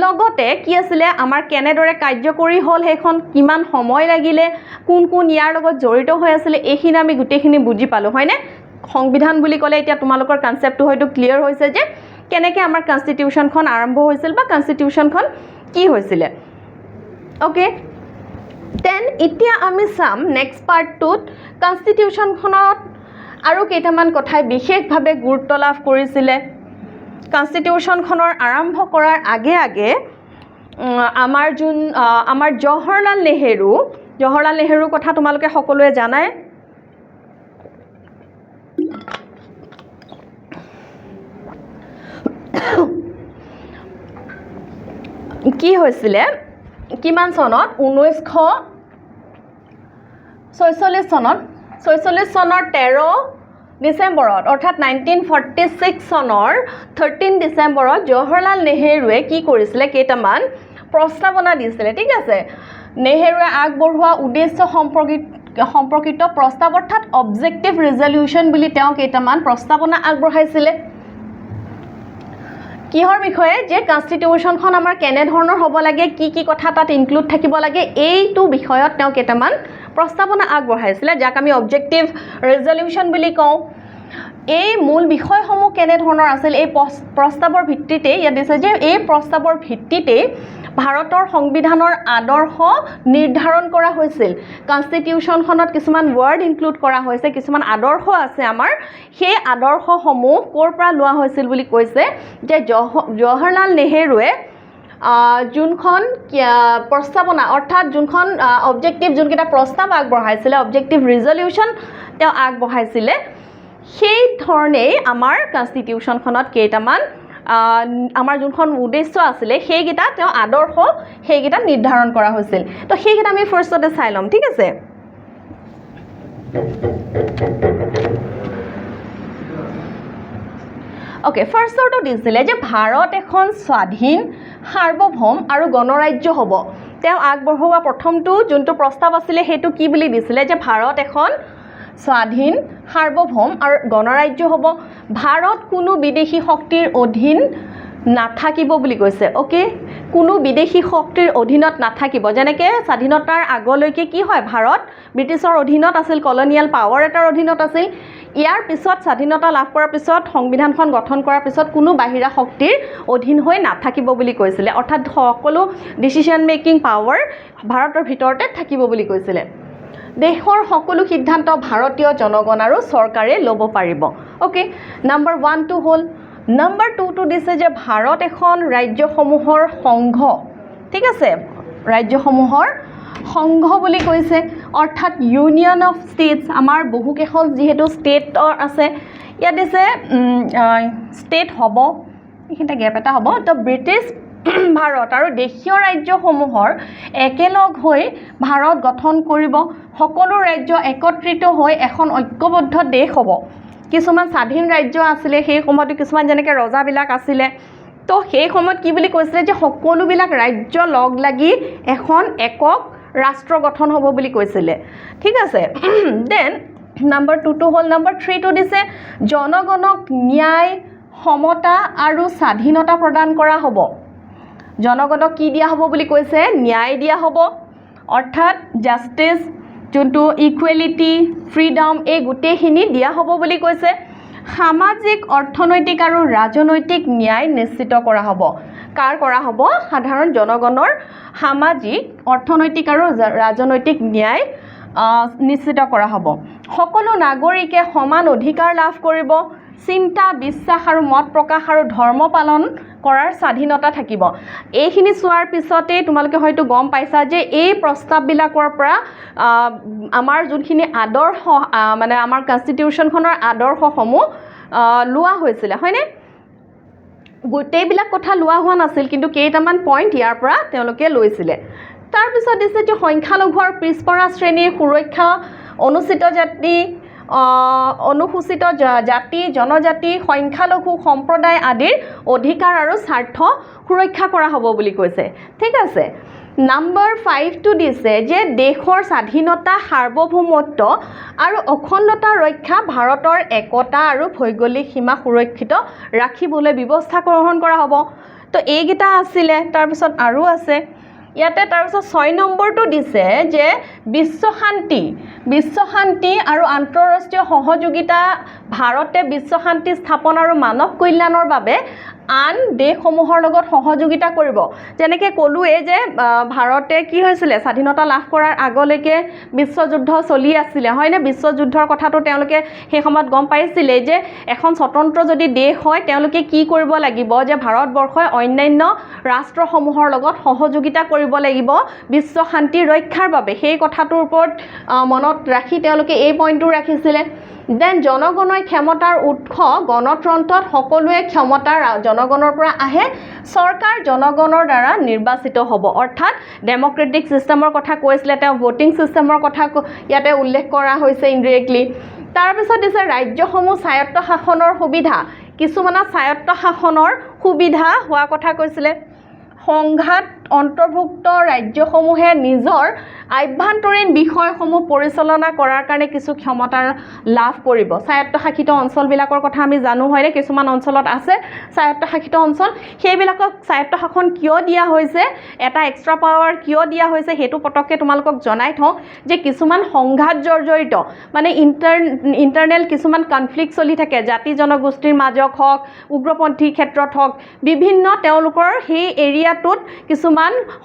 লগতে কি আছিলে আমাৰ কেনেদৰে কাৰ্যকৰী হ'ল সেইখন কিমান সময় লাগিলে কোন কোন ইয়াৰ লগত জড়িত হৈ আছিলে এইখিনি আমি গোটেইখিনি বুজি পালোঁ হয়নে সংবিধান বুলি ক'লে এতিয়া তোমালোকৰ কনচেপ্টটো হয়তো ক্লিয়াৰ হৈছে যে কেনেকৈ আমাৰ কনষ্টিটিউশ্যনখন আৰম্ভ হৈছিল বা কনষ্টিটিউশ্যনখন কি হৈছিলে অ'কে দেন এতিয়া আমি চাম নেক্সট পাৰ্টটোত কনষ্টিটিউশ্যনখনত আৰু কেইটামান কথাই বিশেষভাৱে গুৰুত্ব লাভ কৰিছিলে কনষ্টিটিউশ্যনখনৰ আৰম্ভ কৰাৰ আগে আগে আমাৰ জৱাহৰলাল নেহেৰুৰ কথা তোমালোকে সকলোৱে জানাই কি হৈছিলে কিমান চনত 1946 চনৰ 13 ডিচেম্বৰত অৰ্থাৎ 1946 চনৰ 13 ডিচেম্বৰত জৱাহৰলাল নেহেৰুৱে কি কৰিছিলে কেইটামান প্ৰস্তাৱনা দিছিলে ঠিক আছে নেহেৰুৱে আগবঢ়োৱা উদ্দেশ্য সম্পৰ্কিত প্ৰস্তাৱ অৰ্থাৎ অবজেক্টিভ ৰিজলিউশ্যন বুলি তেওঁ কেইটামান প্ৰস্তাৱনা আগবঢ়াইছিলে কিহৰ বিষয়ে যে কনষ্টিটিউশ্যনখন আমাৰ কেনেধৰণৰ হ'ব লাগে কি কথা তাত ইনক্লুড থাকিব লাগে এইটো বিষয়ত তেওঁ কেইটামান প্ৰস্তাৱনা আগবঢ়াইছিলে যাক আমি অবজেক্টিভ ৰিজলিউশ্যন বুলি কওঁ এই মূল বিষয়সমূহ কেনেধৰণৰ আছিল এই প্ৰস্তাৱৰ ভিত্তিতে ইয়াত দিছে যে এই প্ৰস্তাৱৰ ভিত্তিতে ভাৰতৰ সংবিধানৰ আদৰ্শ নিৰ্ধাৰণ কৰা হৈছিল কনষ্টিটিউশ্যনখনত কিছুমান ৱৰ্ড ইনক্লুড কৰা হৈছে কিছুমান আদৰ্শ আছে আমাৰ সেই আদৰ্শসমূহ ক'ৰ পৰা লোৱা হৈছিল বুলি কৈছে যে জৱাহৰলাল নেহেৰুৱে যোনখন প্ৰস্তাৱনা অৰ্থাৎ যোনখন অবজেক্টিভ যোনকেইটা প্ৰস্তাৱ আগবঢ়াইছিলে অবজেক্টিভ ৰিজলিউশ্যন তেওঁ আগবঢ়াইছিলে সেই ধৰণেই আমাৰ কনষ্টিটিউশ্যনখনত কেইটামান আমাৰ যোনখন উদ্দেশ্য আছিলে সেইকেইটা তেওঁ আদৰ্শ সেইকেইটা নিৰ্ধাৰণ কৰা হৈছিল তো সেইকেইটা আমি ফাৰ্ষ্টতে চাই ল'ম ঠিক আছে ওকে ফাৰ্ষ্টৰটো দিছিলে যে ভাৰত এখন স্বাধীন সাৰ্বভৌম আৰু গণৰাজ্য হ'ব তেওঁ আগবঢ়োৱা প্ৰথমটো যোনটো প্ৰস্তাৱ আছিলে সেইটো কি বুলি দিছিলে যে ভাৰত এখন স্বাধীন সাৰ্বভৌম আৰু গণৰাজ্য হ'ব ভাৰত কোনো বিদেশী শক্তিৰ অধীন নাথাকিব বুলি কৈছে ওকে কোনো বিদেশী শক্তিৰ অধীনত নাথাকিব যেনেকৈ স্বাধীনতাৰ আগলৈকে কি হয় ভাৰত ব্ৰিটিছৰ অধীনত আছিল কলনিয়েল পাৱাৰ এটাৰ অধীনত আছিল ইয়াৰ পিছত স্বাধীনতা লাভ কৰাৰ পিছত সংবিধানখন গঠন কৰাৰ পিছত কোনো বাহিৰা শক্তিৰ অধীন হৈ নাথাকিব বুলি কৈছিলে অৰ্থাৎ সকলো ডিচিশন মেকিং পাৱাৰ ভাৰতৰ ভিতৰতে থাকিব বুলি কৈছিলে দেশৰ সকলো সিদ্ধান্ত ভাৰতীয় জনগণ আৰু চৰকাৰে ল'ব পাৰিব ওকে নাম্বাৰ 1 টো হ'ল নাম্বাৰ 2 টো দিছে যে ভাৰত এখন ৰাজ্যসমূহৰ সংঘ ঠিক আছে ৰাজ্যসমূহৰ সংঘ বুলি কৈছে অৰ্থাৎ ইউনিয়ন অফ ষ্টেটছ আমাৰ বহুকেইখন যিহেতু ষ্টেটৰ আছে ইয়াত দিছে ষ্টেট হ'ব এইখিনিতে গেপ এটা হ'ব তো ব্ৰিটিছ ভাৰত আৰু দেশীয় ৰাজ্যসমূহৰ একেলগ হৈ ভাৰত গঠন কৰিব সকলো ৰাজ্য একত্ৰিত হৈ এখন ঐক্যবদ্ধ দেশ হ'ব কিছুমান স্বাধীন ৰাজ্য আছিলে সেই সময়ত কিছুমান যেনেকৈ ৰজাবিলাক আছিলে তো সেই সময়ত কি বুলি কৈছিলে যে সকলোবিলাক ৰাজ্য লগ লাগি এখন একক ৰাষ্ট্ৰ গঠন হ'ব বুলি কৈছিলে ঠিক আছে দেন নাম্বাৰ 2 টো হ'ল নাম্বাৰ 3 টো দিছে জনগণক ন্যায় সমতা আৰু স্বাধীনতা প্ৰদান কৰা হ'ব জনগণক কি দিয়া হ'ব বুলি কৈছে ন্যায় দিয়া হ'ব অৰ্থাৎ জাষ্টিস যোনটো ইকুৱেলিটি ফ্ৰীডম এই গোটেইখিনি দিয়া হ'ব বুলি কৈছে সামাজিক অৰ্থনৈতিক আৰু ৰাজনৈতিক ন্যায় নিশ্চিত কৰা হ'ব কাৰ কৰা হ'ব সাধাৰণ জনগণৰ সামাজিক অৰ্থনৈতিক আৰু ৰাজনৈতিক ন্যায় নিশ্চিত কৰা হ'ব সকলো নাগৰিকে সমান অধিকাৰ লাভ কৰিব চিন্তা বিশ্বাস আৰু মত প্ৰকাশ আৰু ধৰ্ম পালন কৰাৰ স্বাধীনতা থাকিব এইখিনি চোৱাৰ পিছতে তোমালোকে হয়তো গম পাইছা যে এই প্ৰস্তাৱবিলাকৰ পৰা আমাৰ যোনখিনি আদৰ্শ মানে আমাৰ কনষ্টিটিউশ্যনখনৰ আদৰ্শসমূহ লোৱা হৈছিলে হয়নে গোটেইবিলাক কথা লোৱা হোৱা নাছিল কিন্তু কেইটামান পইণ্ট ইয়াৰ পৰা তেওঁলোকে লৈছিলে তাৰপিছত দিছে যে সংখ্যালঘু আৰু পিছপৰা শ্ৰেণীৰ সুৰক্ষা অনুচিত জাতি অনুসূচিত জাতি জনজাতি সংখ্যালঘু সম্প্ৰদায় আদিৰ অধিকাৰ আৰু স্বাৰ্থ সুৰক্ষা কৰা হ'ব বুলি কৈছে ঠিক আছে নাম্বাৰ 5 টো দিছে যে দেশৰ স্বাধীনতা সাৰ্বভৌমত্ব আৰু অখণ্ডতা ৰক্ষা ভাৰতৰ একতা আৰু ভৌগোলিক সীমা সুৰক্ষিত ৰাখিবলৈ ব্যৱস্থা গ্ৰহণ কৰা হ'ব তো এইকেইটা আছিলে তাৰপিছত আৰু আছে ইয়াতে তাৰপিছত 6 নম্বৰটো দিছে যে বিশ্ব শান্তি আৰু আন্তঃৰাষ্ট্ৰীয় সহযোগিতা ভাৰতে বিশ্ব শান্তি স্থাপন আৰু মানৱ কল্যাণৰ বাবে আন দেশসমূহৰ লগত সহযোগিতা কৰিব যেনেকৈ ক'লোৱে যে ভাৰতে কি হৈছিলে স্বাধীনতা লাভ কৰাৰ আগলৈকে বিশ্বযুদ্ধ চলি আছিলে হয়নে বিশ্বযুদ্ধৰ কথাটো তেওঁলোকে সেই সময়ত গম পাইছিলে যে এখন স্বতন্ত্ৰ যদি দেশ হয় তেওঁলোকে কি কৰিব লাগিব যে ভাৰতবৰ্ষই অন্যান্য ৰাষ্ট্ৰসমূহৰ লগত সহযোগিতা কৰিব লাগিব বিশ্ব শান্তি ৰক্ষাৰ বাবে সেই কথাটোৰ ওপৰত মনত ৰাখি তেওঁলোকে এই পইণ্টটো ৰাখিছিলে দেন জনগণৰ ক্ষমতাৰ উৎস গণতন্ত্ৰত সকলোৱে ক্ষমতা জনগণৰ পৰা আহে চৰকাৰ জনগণৰ দ্বাৰা নিৰ্বাচিত হ'ব অৰ্থাৎ ডেমক্ৰেটিক চিষ্টেমৰ কথা কৈছিলে তেওঁ ভোটিং চিষ্টেমৰ কথা ইয়াতে উল্লেখ কৰা হৈছে ইনডিৰেক্টলি তাৰপিছত দিছে ৰাজ্যসমূহ স্বায়ত্ত শাসনৰ সুবিধা কিছুমানৰ স্বায়ত্ত শাসনৰ সুবিধা হোৱা কথা কৈছিলে সংঘাত অন্তৰ্ভুক্ত ৰাজ্যসমূহে নিজৰ আভ্যন্তৰীণ বিষয়সমূহ পৰিচালনা কৰাৰ কাৰণে কিছু ক্ষমতা লাভ কৰিব স্বায়ত্তশাসিত অঞ্চলবিলাকৰ কথা আমি জানো হয়নে কিছুমান অঞ্চলত আছে স্বায়ত্তশাসিত অঞ্চল সেইবিলাকক স্বায়ত্তশাসন কিয় দিয়া হৈছে এটা এক্সট্ৰা পাৱাৰ কিয় দিয়া হৈছে সেইটো পটককৈ তোমালোকক জনাই থওঁ যে কিছুমান সংঘাত জৰ্জৰিত মানে ইণ্টাৰনেল কিছুমান কনফ্লিক্ট চলি থাকে জাতি জনগোষ্ঠীৰ মাজত হওক উগ্ৰপন্থী ক্ষেত্ৰত হওক বিভিন্ন তেওঁলোকৰ সেই এৰিয়াটোত কিছুমান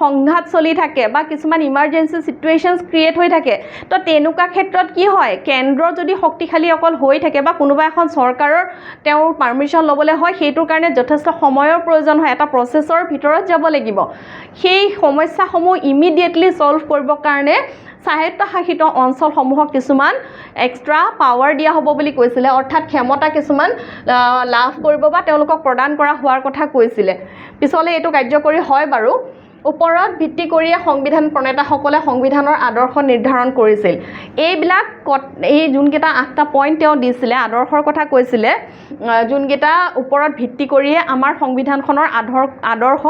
সংঘাত চলি থাকে বা কিছুমান ইমাৰ্জেঞ্চি সিচুৱেশ্যনছ ক্ৰিয়েট হৈ থাকে তো তেনেকুৱা ক্ষেত্ৰত কি হয় কেন্দ্ৰ যদি শক্তিশালী অকল হৈ থাকে বা কোনোবা এখন চৰকাৰৰ তেওঁৰ পাৰমিশ্যন ল'বলৈ হয় সেইটোৰ কাৰণে যথেষ্ট সময়ৰ প্ৰয়োজন হয় এটা প্ৰচেছৰ ভিতৰত যাব লাগিব সেই সমস্যাসমূহ ইমিডিয়েটলি সলভ কৰিবৰ কাৰণে স্বায়ত্তশাসিত অঞ্চলসমূহক কিছুমান এক্সট্ৰা পাৱাৰ দিয়া হ'ব বুলি কৈছিলে অৰ্থাৎ ক্ষমতা কিছুমান লাভ কৰিব বা তেওঁলোকক প্ৰদান কৰা হোৱাৰ কথা কৈছিলে পিছলৈ এইটো কাৰ্যকৰী হয় বাৰু ওপৰত ভিত্তি কৰিয়ে সংবিধান প্ৰণেতাসকলে সংবিধানৰ আদৰ্শ নিৰ্ধাৰণ কৰিছিল এইবিলাক এই যোনকেইটা 8টা পইণ্ট তেওঁ দিছিলে আদৰ্শৰ কথা কৈছিলে যোনকেইটা ওপৰত ভিত্তি কৰিয়ে আমাৰ সংবিধানখনৰ আদৰ্শ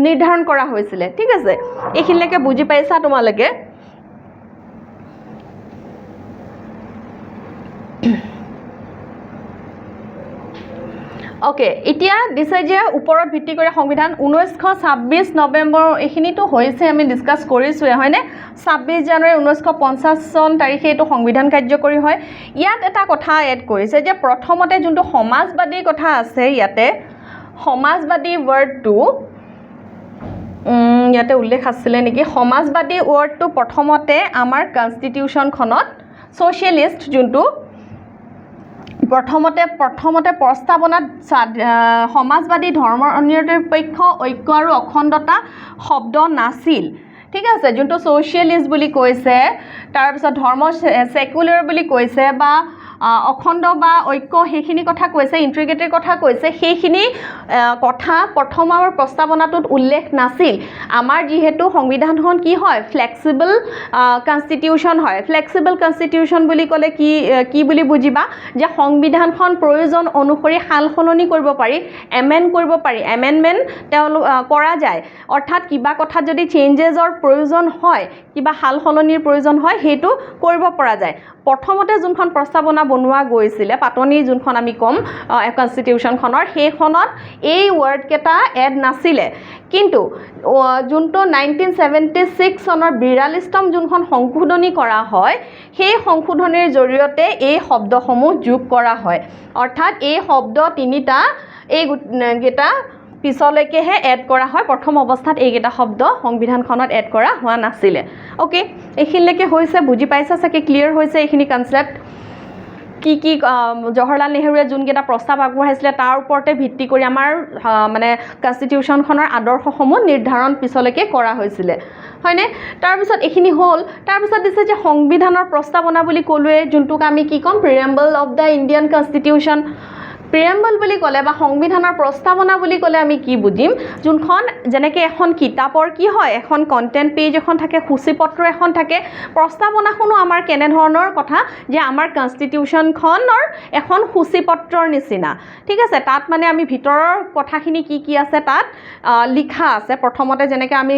নিৰ্ধাৰণ কৰা হৈছিলে ঠিক আছে এইখিনিলৈকে বুজি পাইছা তোমালোকে অ'কে এতিয়া দিছে যে ওপৰত ভিত্তি কৰি সংবিধান 1926 নৱেম্বৰ এইখিনিতো হৈছে আমি ডিছকাছ কৰিছোঁৱে হয়নে 26 জানুৱাৰী 1950 চন তাৰিখে এইটো সংবিধান কাৰ্যকৰী হয় ইয়াত এটা কথা এড কৰিছে যে প্ৰথমতে যোনটো সমাজবাদী কথা আছে ইয়াতে সমাজবাদী ৱৰ্ডটো ইয়াতে উল্লেখ আছিলে নেকি সমাজবাদী ৱৰ্ডটো প্ৰথমতে আমাৰ কনষ্টিটিউশ্যনখনত ছ'চিয়েলিষ্ট যোনটো প্ৰথমতে প্ৰস্তাৱনাত সমাজবাদী ধৰ্মৰ নিৰপেক্ষ ঐক্য আৰু অখণ্ডতা শব্দ নাছিল ঠিক আছে যোনটো ছ'চিয়েলিষ্ট বুলি কৈছে তাৰপিছত ধৰ্ম ছেকুলাৰ বুলি কৈছে বা অখণ্ড বা ঐক্য সেইখিনি কথা কৈছে ইণ্টিগ্ৰেটেড কথা কৈছে সেইখিনি কথা প্ৰথমৰ প্ৰস্তাৱনাটোত উল্লেখ নাছিল আমাৰ যিহেতু সংবিধানখন কি হয় ফ্লেক্সিবল কনষ্টিটিউশ্যন হয় ফ্লেক্সিবল কনষ্টিটিউশ্যন বুলি ক'লে কি বুলি বুজিবা যে সংবিধানখন প্ৰয়োজন অনুসৰি সাল সলনি কৰিব পাৰি এমেণ্ড কৰিব পাৰি এমেণ্ডমেণ্ট কৰা যায় অৰ্থাৎ কিবা কথাত যদি চেঞ্জেছৰ প্ৰয়োজন হয় কিবা সাল সলনিৰ প্ৰয়োজন হয় সেইটো কৰিব পৰা যায় প্ৰথমতে যোনখন প্ৰস্তাৱনা বনোৱা গৈছিলে পাতনি যোনখন আমি ক'ম কনষ্টিটিউশ্যনখনৰ সেইখনত এই ৱৰ্ডকেইটা এড নাছিলে কিন্তু যোনটো 1976 চনৰ 42তম যোনখন সংশোধনী কৰা হয় সেই সংশোধনীৰ জৰিয়তে এই শব্দসমূহ যোগ কৰা হয় অৰ্থাৎ এই শব্দ তিনিটা এইকেইটা পিছলৈকেহে এড কৰা হয় প্ৰথম অৱস্থাত এইকেইটা শব্দ সংবিধানখনত এড কৰা হোৱা নাছিলে অ'কে এইখিনিলৈকে হৈছে বুজি পাইছা চাগে ক্লিয়াৰ হৈছে এইখিনি কনচেপ্ট কি জৱাহৰলাল নেহৰুৱে যোনকেইটা প্ৰস্তাৱ আগবঢ়াইছিলে তাৰ ওপৰতে ভিত্তি কৰি আমাৰ মানে কনষ্টিটিউশ্যনখনৰ আদৰ্শসমূহ নিৰ্ধাৰণ পিছলৈকে কৰা হৈছিলে হয়নে তাৰপিছত এইখিনি হ'ল তাৰপিছত দিছে যে সংবিধানৰ প্ৰস্তাৱনা বুলি ক'লোৱে যোনটোক আমি কি ক'ম প্ৰিএম্বল অফ দ্য ইণ্ডিয়ান কনষ্টিটিউশ্যন প্ৰিএম্বল বুলি ক'লে বা সংবিধানৰ প্ৰস্তাৱনা বুলি ক'লে আমি কি বুজিম যোনখন যেনেকৈ এখন কিতাপৰ কি হয় এখন কণ্টেণ্ট পেজ এখন থাকে সূচীপত্ৰ এখন থাকে প্ৰস্তাৱনাখনো আমাৰ কেনেধৰণৰ কথা যে আমাৰ কনষ্টিটিউশ্যনখনৰ এখন সূচীপত্ৰৰ নিচিনা ঠিক আছে তাত মানে আমি ভিতৰৰ কথাখিনি কি আছে তাত লিখা আছে প্ৰথমতে যেনেকৈ আমি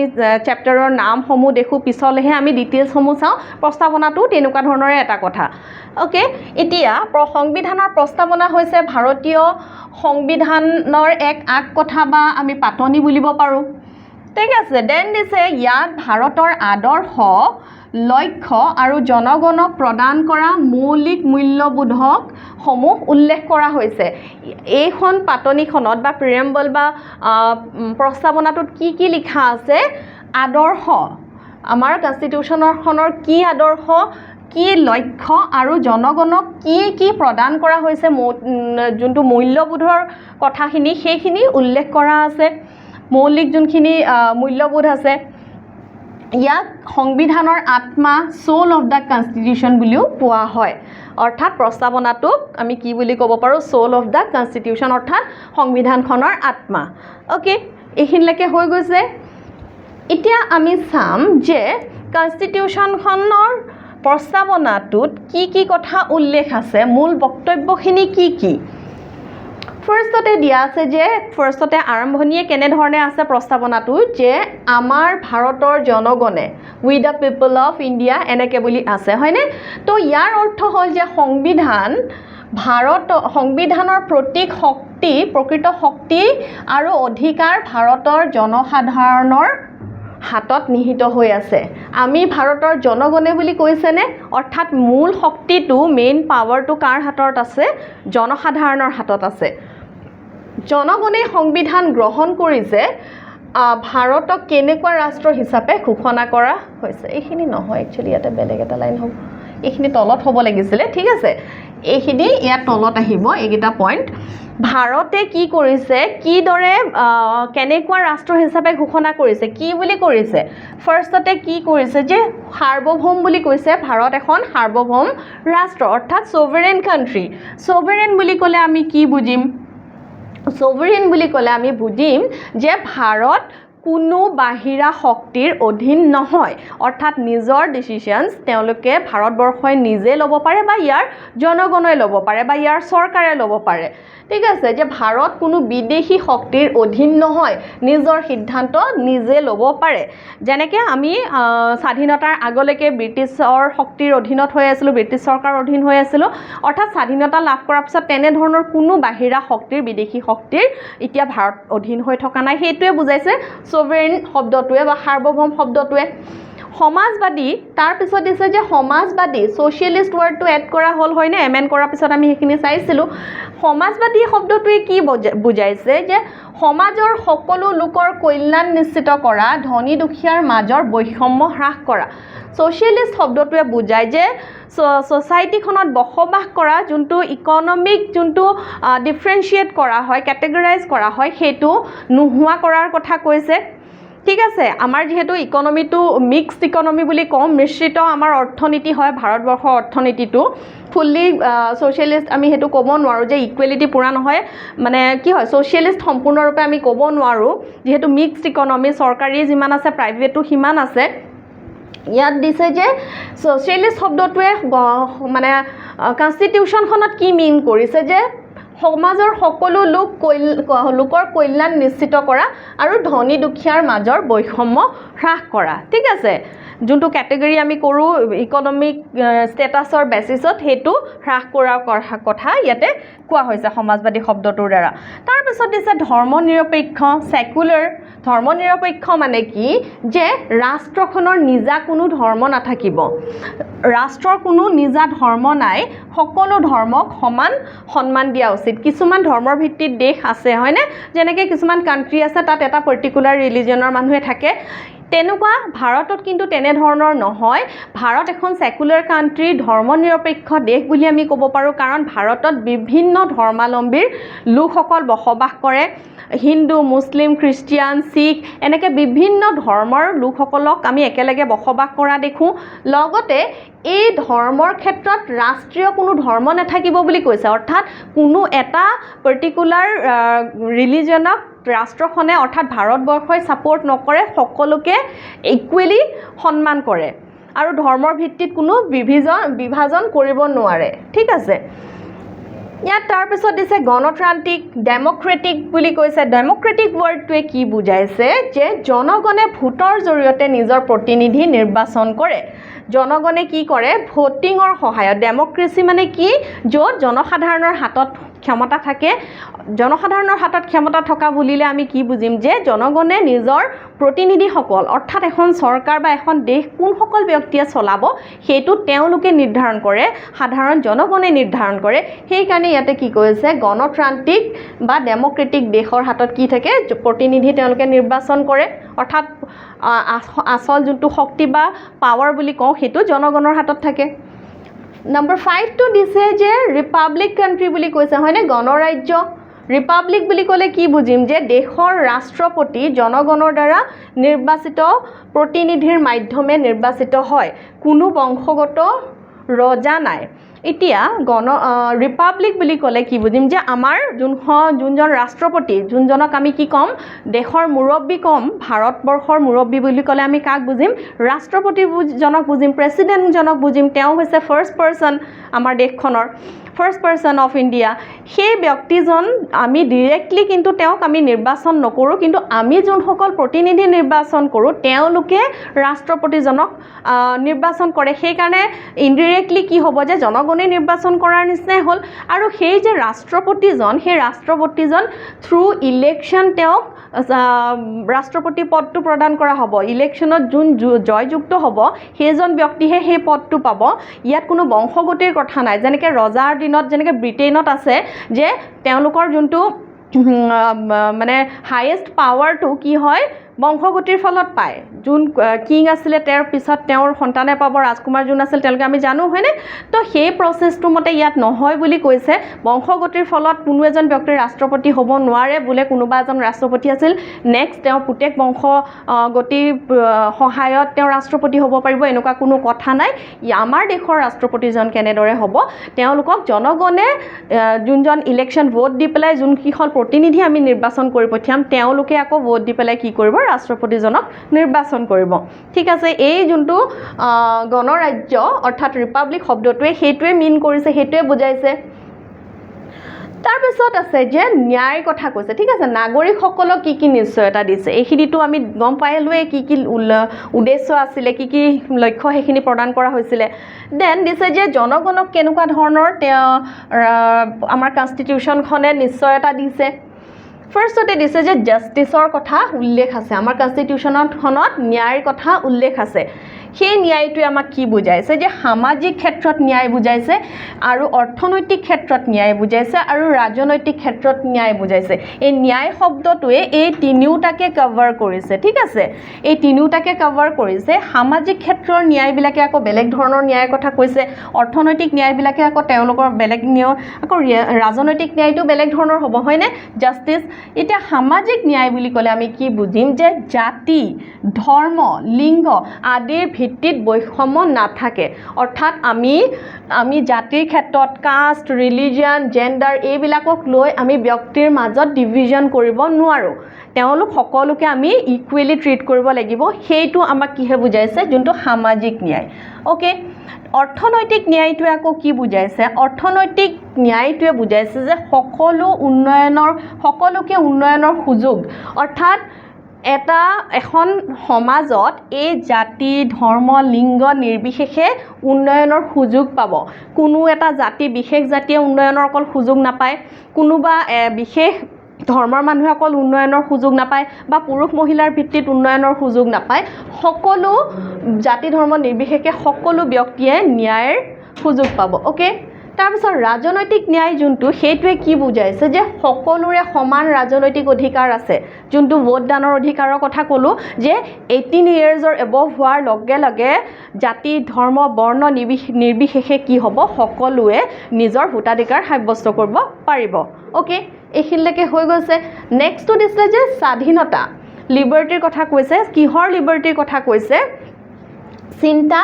চেপ্টাৰৰ নামসমূহ দেখোঁ পিছলৈহে আমি ডিটেইলছসমূহ চাওঁ প্ৰস্তাৱনাটো তেনেকুৱা ধৰণৰে এটা কথা অ'কে এতিয়া সংবিধানৰ প্ৰস্তাৱনা হৈছে ভাৰতীয় সংবিধানৰ এক আগ কথা বা আমি পাতনি বুলিব পাৰোঁ ঠিক আছে দেন দিছে ইয়াত ভাৰতৰ আদৰ্শ লক্ষ্য আৰু জনগণক প্ৰদান কৰা মৌলিক মূল্যবোধক সমূহ উল্লেখ কৰা হৈছে এইখন পাতনিখনত বা প্ৰিএম্বল বা প্ৰস্তাৱনাটোত কি লিখা আছে আদৰ্শ আমাৰ কনষ্টিটিউশ্যনখনৰ কি আদৰ্শ কি লক্ষ্য আৰু জনগণক কি প্ৰদান কৰা হৈছে যোনটো মূল্যবোধৰ কথাখিনি সেইখিনি উল্লেখ কৰা আছে মৌলিক যোনখিনি মূল্যবোধ আছে ইয়াক সংবিধানৰ আত্মা সোল অফ দ্য কনষ্টিটিউশ্যন বুলিও কোৱা হয় অৰ্থাৎ প্ৰস্তাৱনাটোক আমি কি বুলি ক'ব পাৰোঁ সোল অফ দ্য কনষ্টিটিউশ্যন অৰ্থাৎ সংবিধানখনৰ আত্মা অ'কে এইখিনিলৈকে হৈ গৈছে এতিয়া আমি চাম যে কনষ্টিটিউশ্যনখনৰ প্ৰস্তাৱনাটোত কি কথা উল্লেখ আছে মূল বক্তব্যখিনি কি ফাৰ্ষ্টতে দিয়া আছে যে ফাৰ্ষ্টতে আৰম্ভণিয়ে কেনেধৰণে আছে প্ৰস্তাৱনাটো যে আমাৰ ভাৰতৰ জনগণে উই দ্য পিপল অফ ইণ্ডিয়া এনেকৈ বুলি আছে হয়নে তো ইয়াৰ অৰ্থ হ'ল যে সংবিধানৰ প্ৰকৃত শক্তি আৰু অধিকাৰ ভাৰতৰ জনসাধাৰণৰ হাতত নিহিত হৈ আছে আমি ভাৰতৰ জনগণে বুলি কৈছেনে অৰ্থাৎ মূল শক্তিটো মেইন পাৱাৰটো কাৰ হাতত আছে জনসাধাৰণৰ হাতত আছে জনগণে সংবিধান গ্ৰহণ কৰিছে ভাৰতক কেনেকুৱা ৰাষ্ট্ৰ হিচাপে ঘোষণা কৰা হৈছে এইখিনি নহয় একচুৱেলি ইয়াতে বেলেগ এটা লাইন হ'ব এইখিনি তলত হ'ব লাগিছিলে ঠিক আছে এইখিনি ইয়াত তলত আহিব এইকেইটা পইণ্ট ভাৰতে কি কৰিছে কিদৰে কেনেকুৱা ৰাষ্ট্ৰ হিচাপে ঘোষণা কৰিছে কি বুলি কৰিছে ফাৰ্ষ্টতে কি কৰিছে যে সাৰ্বভৌম বুলি কৈছে ভাৰত এখন সাৰ্বভৌম ৰাষ্ট্ৰ অৰ্থাৎ ছ'ভাৰেইন কাণ্ট্ৰি ছ'ভাৰেইন বুলি ক'লে আমি কি বুজিম ছ'ভাৰেইন বুলি ক'লে আমি বুজিম যে ভাৰত কোনো বাহিৰা শক্তিৰ অধীন নহয় অৰ্থাৎ নিজৰ ডিসিশনস তেওঁলোকে ভাৰতবৰ্ষই নিজে ল'ব পাৰে বা ইয়াৰ জনগণই ল'ব পাৰে বা ইয়াৰ চৰকাৰে ল'ব পাৰে ঠিক আছে যে ভাৰত কোনো বিদেশী শক্তিৰ অধীন নহয় নিজৰ সিদ্ধান্ত নিজে ল'ব পাৰে যেনেকৈ আমি স্বাধীনতাৰ আগলৈকে ব্ৰিটিছৰ শক্তিৰ অধীনত হৈ আছিলোঁ ব্ৰিটিছ চৰকাৰৰ অধীন হৈ আছিলোঁ অৰ্থাৎ স্বাধীনতা লাভ কৰাৰ পিছত তেনে ধৰণৰ কোনো বাহিৰা শক্তিৰ বিদেশী শক্তিৰ এতিয়া ভাৰত অধীন হৈ থকা নাই সেইটোৱে বুজাইছে সভৰেন শব্দটোৱে বা সাৰ্বভৌম শব্দটোৱে সমাজবাদী তাৰ পিছত দিছে যে সমাজবাদী সোশ্যালিষ্ট ওয়াৰ্ডটো এড কৰা হ'ল হয়নে এমএন কৰাৰ পিছত আমি সেইখিনি চাইছিলোঁ সমাজবাদী শব্দটোৱে কি বুজাইছে যে সমাজৰ সকলো লোকৰ কল্যাণ নিশ্চিত কৰা ধনী দুখীয়াৰ মাজৰ বৈষম্য হ্ৰাস কৰা সোশ্যালিষ্ট শব্দটোৱে বুজায় যে সোসাইটিখনত বসবাস কৰা যোনটো ইকনমিক যোনটো ডিফাৰেন্সিয়েট কৰা হয় ক্যাটেগৰাইজ কৰা হয় সেইটো নোহোৱা কৰাৰ কথা কৈছে ঠিক আছে আমাৰ যেহেতু ইকনমিটো মিক্সড ইকনমি বুলি কম মিশ্ৰিত আমাৰ অৰ্থনীতি হয় ভাৰতবৰ্ষৰ অৰ্থনীতিটো ফুল্লি সোশ্যালিষ্ট আমি হেতু ক'ব নোৱাৰো যে ইকুৱেলিটি পুৰা নহয় মানে কি হয় সোশ্যালিষ্ট সম্পূৰ্ণৰূপে আমি ক'ব নোৱাৰো যেহেতু মিক্সড ইকনমি চৰকাৰী যিমান আছে প্ৰাইভেটো সিমান আছে ইয়াত দিছে যে সোশ্যালিষ্ট শব্দটোৱে মানে কনস্টিটিউশনখনত কি মিন কৰিছে যে সমাজৰ সকলো লোকৰ কল্যাণ নিশ্চিত কৰা আৰু ধনী দুখীয়াৰ মাজৰ বৈষম্য হ্ৰাস কৰা ঠিক আছে যোনটো ক্যাটেগৰি আমি কৰোঁ ইকনমিক ষ্টেটাছৰ বেচিছত হেতু হ্ৰাস কৰাৰ কথা ইয়াতে কোৱা হৈছে সমাজবাদী শব্দটোৰ দ্বাৰা তাৰ পিছত দিছে ধৰ্মনিৰপেক্ষ সেকুলাৰ ধৰ্মনিৰপেক্ষ মানে কি যে ৰাষ্ট্ৰখনৰ নিজা কোনো ধৰ্ম নাথাকিব ৰাষ্ট্ৰৰ কোনো নিজা ধৰ্ম নাই সকলো ধৰ্মক সমান সন্মান দিয়া উচিত কিছুমান ধৰ্মৰ ভিত্তিত দেশ আছে হয়নে যেনেকৈ কিছুমান কান্ট্ৰি আছে তাত এটা পাৰ্টিকুলাৰ ৰিলিজনৰ মানুহে থাকে তেনেকুৱা ভাৰতত কিন্তু তেনে ধৰণৰ নহয় ভাৰত এখন সেকুলাৰ কান্ট্ৰি ধৰ্মনিৰপেক্ষ দেশ বুলি আমি ক'ব পাৰোঁ কাৰণ ভাৰতত বিভিন্ন ধৰ্মাৱলম্বীৰ লোকসকল বসবাস কৰে হিন্দু মুছলিম খ্ৰীষ্টিয়ান শিখ এনেকৈ বিভিন্ন ধৰ্মৰ লোকসকলক আমি একেলগে বসবাস কৰা দেখোঁ লগতে এই ধৰ্মৰ ক্ষেত্ৰত ৰাষ্ট্ৰীয় কোনো ধৰ্ম নাথাকিব বুলি কৈছে অৰ্থাৎ কোনো এটা পাৰ্টিকুলাৰ ৰিলিজনক ৰাষ্ট্ৰখনে অৰ্থাৎ ভাৰতবৰ্ষই সাপোৰ্ট নকৰে সকলোকে ইকুৱেলি সন্মান কৰে আৰু ধৰ্মৰ ভিত্তিত কোনো বিভাজন কৰিব নোৱাৰে ঠিক আছে ইয়াত তাৰ পিছত দিছে গণতান্ত্ৰিক ডেমক্ৰেটিক বুলি কৈছে ডেমক্ৰেটিক ওয়াৰ্ডটোৱে কি বুজাইছে যে জনগণে ভোটৰ জৰিয়তে নিজৰ প্ৰতিনিধি নিৰ্বাচন কৰে জনগণে কি কৰে ভোটিংৰ সহায়ত ডেমক্ৰেসি মানে কি য'ত জনসাধাৰণৰ হাতত ক্ষমতা থাকে জনসাধাৰণৰ হাতত ক্ষমতা থকা বুলিলে আমি কি বুজিম যে জনগণে নিজৰ প্ৰতিনিধিসকল অৰ্থাৎ এখন চৰকাৰ বা এখন দেশ কোনসকল ব্যক্তিয়ে চলাব সেইটো তেওঁলোকে নিৰ্ধাৰণ কৰে সাধাৰণ জনগণে নিৰ্ধাৰণ কৰে সেই কাৰণে ইয়াতে কি কৈছে গণতান্ত্ৰিক বা ডেমক্ৰেটিক দেশৰ হাতত কি থাকে প্ৰতিনিধি তেওঁলোকে নিৰ্বাচন কৰে অৰ্থাৎ আসল যোনটো শক্তি বা পাৱাৰ বুলি কওঁ সেইটো জনগণৰ হাতত থাকে নম্বৰ 5 টো দিছে যে ৰিপাব্লিক কান্ট্ৰি বুলি কৈছে হয়নে গণৰাজ্য ৰিপাব্লিক বুলি ক'লে কি বুজিম যে দেশৰ ৰাষ্ট্ৰপতি জনগণৰ দ্বাৰা নিৰ্বাচিত প্ৰতিনিধিৰ মাধ্যমে নিৰ্বাচিত হয় কোনো বংশগত ৰজা নাই এতিয়া ৰিপাব্লিক বুলি ক'লে কি বুজিম যে আমাৰ যোনজন ৰাষ্ট্ৰপতি যোনজনক আমি কি ক'ম দেশৰ মুৰব্বী ক'ম ভাৰতবৰ্ষৰ মুৰব্বী বুলি ক'লে আমি কাক বুজিম ৰাষ্ট্ৰপতি জনক বুজিম প্ৰেসিডেন্ট জনক বুজিম তেওঁ হৈছে ফাৰ্ষ্ট পাৰ্সন আমাৰ দেশখনৰ ফাৰ্ষ্ট পাৰ্সন অফ ইণ্ডিয়া সেই ব্যক্তিজন আমি ডিৰেক্টলি কিন্তু তেওঁক আমি নিৰ্বাচন নকৰোঁ কিন্তু আমি যোনসকল প্ৰতিনিধি নিৰ্বাচন কৰোঁ তেওঁলোকে ৰাষ্ট্ৰপতিজনক নিৰ্বাচন কৰে সেইকাৰণে ইনডিৰেক্টলি কি হ'ব যে জনগণে নিৰ্বাচন কৰাৰ নিচিনাই হ'ল আৰু সেই যে ৰাষ্ট্ৰপতিজন সেই ৰাষ্ট্ৰপতিজন থ্ৰু ইলেকশ্যন তেওঁক ৰাষ্ট্ৰপতি পদটো প্ৰদান কৰা হ'ব ইলেকশ্যনত যোন জয়যুক্ত হ'ব সেইজন ব্যক্তিহে সেই পদটো পাব ইয়াত কোনো বংশগতিৰ কথা নাই যেনেকৈ ৰজাৰ দিনত যেনেকৈ ব্ৰিটেইনত আছে যে তেওঁলোকৰ যোনটো মানে হাইয়েষ্ট পাৱাৰটো কি হয় বংশগতিৰ ফলত পায় যোন কিং আছিলে তেওঁৰ পিছত তেওঁৰ সন্তানে পাব ৰাজকুমাৰ যোন আছিল তেওঁলোকে আমি জানো হয়নে তো সেই প্ৰচেছটো মতে ইয়াত নহয় বুলি কৈছে বংশগতিৰ ফলত কোনো এজন ব্যক্তিৰ ৰাষ্ট্ৰপতি হ'ব নোৱাৰে বোলে কোনোবা এজন ৰাষ্ট্ৰপতি আছিল নেক্সট তেওঁ পুতেক বংশগতিৰ সহায়ত তেওঁ ৰাষ্ট্ৰপতি হ'ব পাৰিব এনেকুৱা কোনো কথা নাই আমাৰ দেশৰ ৰাষ্ট্ৰপতিজন কেনেদৰে হ'ব তেওঁলোকক জনগণে যোনজন ইলেকশ্যন ভোট দি পেলাই যোনকিখন প্ৰতিনিধি আমি নিৰ্বাচন কৰি পঠিয়াম তেওঁলোকে আকৌ ভোট দি পেলাই কি কৰিব ৰাষ্ট্ৰপতিজনক নিৰ্বাচন কৰিব ঠিক আছে এই যোনটো গণৰাজ্য অৰ্থাৎ ৰিপাব্লিক শব্দটোৱে সেইটোৱে মিন কৰিছে সেইটোৱে বুজাইছে তাৰপিছত আছে যে ন্যায়ৰ কথা কৈছে ঠিক আছে নাগৰিকসকলক কি নিশ্চয়তা দিছে এইখিনিতো আমি গম পাইলোৱে কি উদ্দেশ্য আছিলে কি লক্ষ্য সেইখিনি প্ৰদান কৰা হৈছিলে দেন দিছে যে জনগণক কেনেকুৱা ধৰণৰ আমাৰ কনষ্টিটিউশ্যনখনে নিশ্চয়তা দিছে ফাৰ্ষ্টতে দিছে যে জাষ্টিছৰ কথা উল্লেখ আছে আমাৰ কনষ্টিটিউশ্যনখনত ন্যায়ৰ কথা উল্লেখ আছে সেই ন্যায়টোৱে আমাক কি বুজাইছে যে সামাজিক ক্ষেত্ৰত ন্যায় বুজাইছে আৰু অৰ্থনৈতিক ক্ষেত্ৰত ন্যায় বুজাইছে আৰু ৰাজনৈতিক ক্ষেত্ৰত ন্যায় বুজাইছে এই ন্যায় শব্দটোৱে এই তিনিওটাকে কভাৰ কৰিছে ঠিক আছে এই তিনিওটাকে কভাৰ কৰিছে সামাজিক ক্ষেত্ৰৰ ন্যায়বিলাকে আকৌ বেলেগ ধৰণৰ ন্যায়ৰ কথা কৈছে অৰ্থনৈতিক ন্যায়বিলাকে আকৌ তেওঁলোকৰ বেলেগ ন্যায় আকৌ ৰাজনৈতিক ন্যায়টো বেলেগ ধৰণৰ হ'ব হয়নে জাষ্টিছ এতিয়া সামাজিক ন্যায় বুলি ক'লে আমি কি বুজিম যে জাতি ধৰ্ম লিংগ আদিৰ ভিত্তিত বৈষম্য নাথাকে অৰ্থাৎ আমি জাতিৰ ক্ষেত্ৰত কাষ্ট ৰিলিজিয়ন জেণ্ডাৰ এইবিলাকক লৈ আমি ব্যক্তিৰ মাজত ডিভিজন কৰিব নোৱাৰোঁ তেওঁলোক সকলোকে আমি ইকুৱেলি ট্ৰিট কৰিব লাগিব সেইটো আমাক কিহে বুজাইছে যোনটো সামাজিক ন্যায় ওকে অৰ্থনৈতিক ন্যায়টোৱে আকৌ কি বুজাইছে অৰ্থনৈতিক ন্যায়টোৱে বুজাইছে যে সকলোকে উন্নয়নৰ সুযোগ অৰ্থাৎ এখন সমাজত এই জাতি ধৰ্ম লিংগ নিৰ্বিশেষে উন্নয়নৰ সুযোগ পাব কোনো এটা বিশেষ জাতিয়ে উন্নয়নৰ অকল সুযোগ নাপায় কোনোবা বিশেষ ধৰ্মৰ মানুহে অকল উন্নয়নৰ সুযোগ নাপায় বা পুৰুষ মহিলাৰ ভিত্তিত উন্নয়নৰ সুযোগ নাপায় সকলো জাতি ধৰ্ম নিৰ্বিশেষে সকলো ব্যক্তিয়ে ন্যায়ৰ সুযোগ পাব ওকে তাৰপিছত ৰাজনৈতিক ন্যায় যোনটো সেইটোৱে কি বুজাইছে যে সকলোৰে সমান ৰাজনৈতিক অধিকাৰ আছে যোনটো ভোটদানৰ অধিকাৰৰ কথা ক'লোঁ যে 18 ইয়াৰ্ছৰ এবভ হোৱাৰ লগে লগে জাতি ধৰ্ম বৰ্ণ নিৰ্বিশেষে কি হ'ব সকলোৱে নিজৰ ভোটাধিকাৰ সাব্যস্ত কৰিব পাৰিব ওকে এইখিনিলৈকে হৈ গৈছে নেক্সটটো দিছিলে যে স্বাধীনতা লিবাৰ্টিৰ কথা কৈছে কিহৰ লিবাৰ্টিৰ কথা কৈছে চিন্তা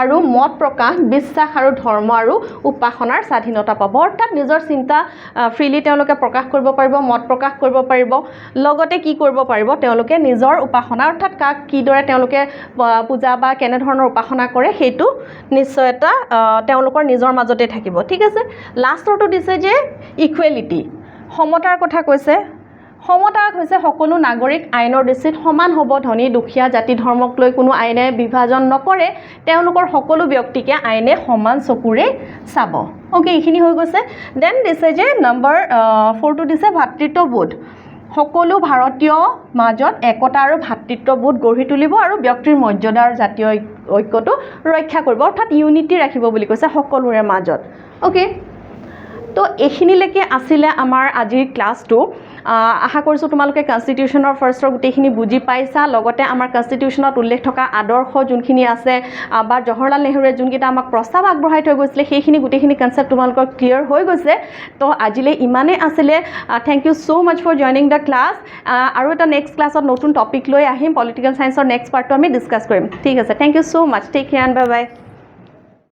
আৰু মত প্ৰকাশ বিশ্বাস আৰু ধৰ্ম আৰু উপাসনাৰ স্বাধীনতা পাব অৰ্থাৎ নিজৰ চিন্তা ফ্ৰীলি তেওঁলোকে প্ৰকাশ কৰিব পাৰিব মত প্ৰকাশ কৰিব পাৰিব লগতে কি কৰিব পাৰিব তেওঁলোকে নিজৰ উপাসনা অৰ্থাৎ কাক কিদৰে তেওঁলোকে পূজা বা কেনে ধৰণৰ উপাসনা কৰে সেইটো নিশ্চয়তা তেওঁলোকৰ নিজৰ মাজতে থাকিব ঠিক আছে লাষ্টৰটো দিছে যে ইকুৱেলিটি সমতাৰ কথা কৈছে সমতা হৈছে সকলো নাগৰিক আইনৰ দৃষ্টিত সমান হ'ব ধনী দুখীয়া জাতি ধৰ্মক লৈ কোনো আইনে বিভাজন নকৰে তেওঁলোকৰ সকলো ব্যক্তিকে আইনে সমান চকুৰে চাব ওকে এইখিনি হৈ গৈছে দেন দিছে যে নম্বৰ 4 টো দিছে ভাতৃত্ববোধ সকলো ভাৰতীয় মাজত একতা আৰু ভাতৃত্ববোধ গঢ়ি তুলিব আৰু ব্যক্তিৰ মৰ্যাদা আৰু জাতীয় ঐক্যটো ৰক্ষা কৰিব অৰ্থাৎ ইউনিটি ৰাখিব বুলি কৈছে সকলোৰে মাজত ওকে তো এইখিনিলৈকে আছিলে আমাৰ আজিৰ ক্লাছটো আশা কৰিছোঁ তোমালোকে কনষ্টিটিউশ্যনৰ ফাৰ্ষ্টৰ গোটেইখিনি বুজি পাইছা লগতে আমাৰ কনষ্টিটিউশ্যনত উল্লেখ থকা আদৰ্শ যোনখিনি আছে বা জৱাহৰলাল নেহৰুৱে যোনকেইটা আমাক প্ৰস্তাৱ আগবঢ়াই থৈ গৈছিলে সেইখিনি গোটেইখিনি কনচেপ্ট তোমালোকৰ ক্লিয়াৰ হৈ গৈছে তো আজিলৈ ইমানেই আছিলে thank you so' much for joining the class আৰু এটা নেক্সট ক্লাছত নতুন টপিক লৈ আহিম পলিটিকেল চায়েন্সৰ নেক্সট পাৰ্টটো আমি ডিছকাছ কৰিম ঠিক আছে thank you so' much take care and bye by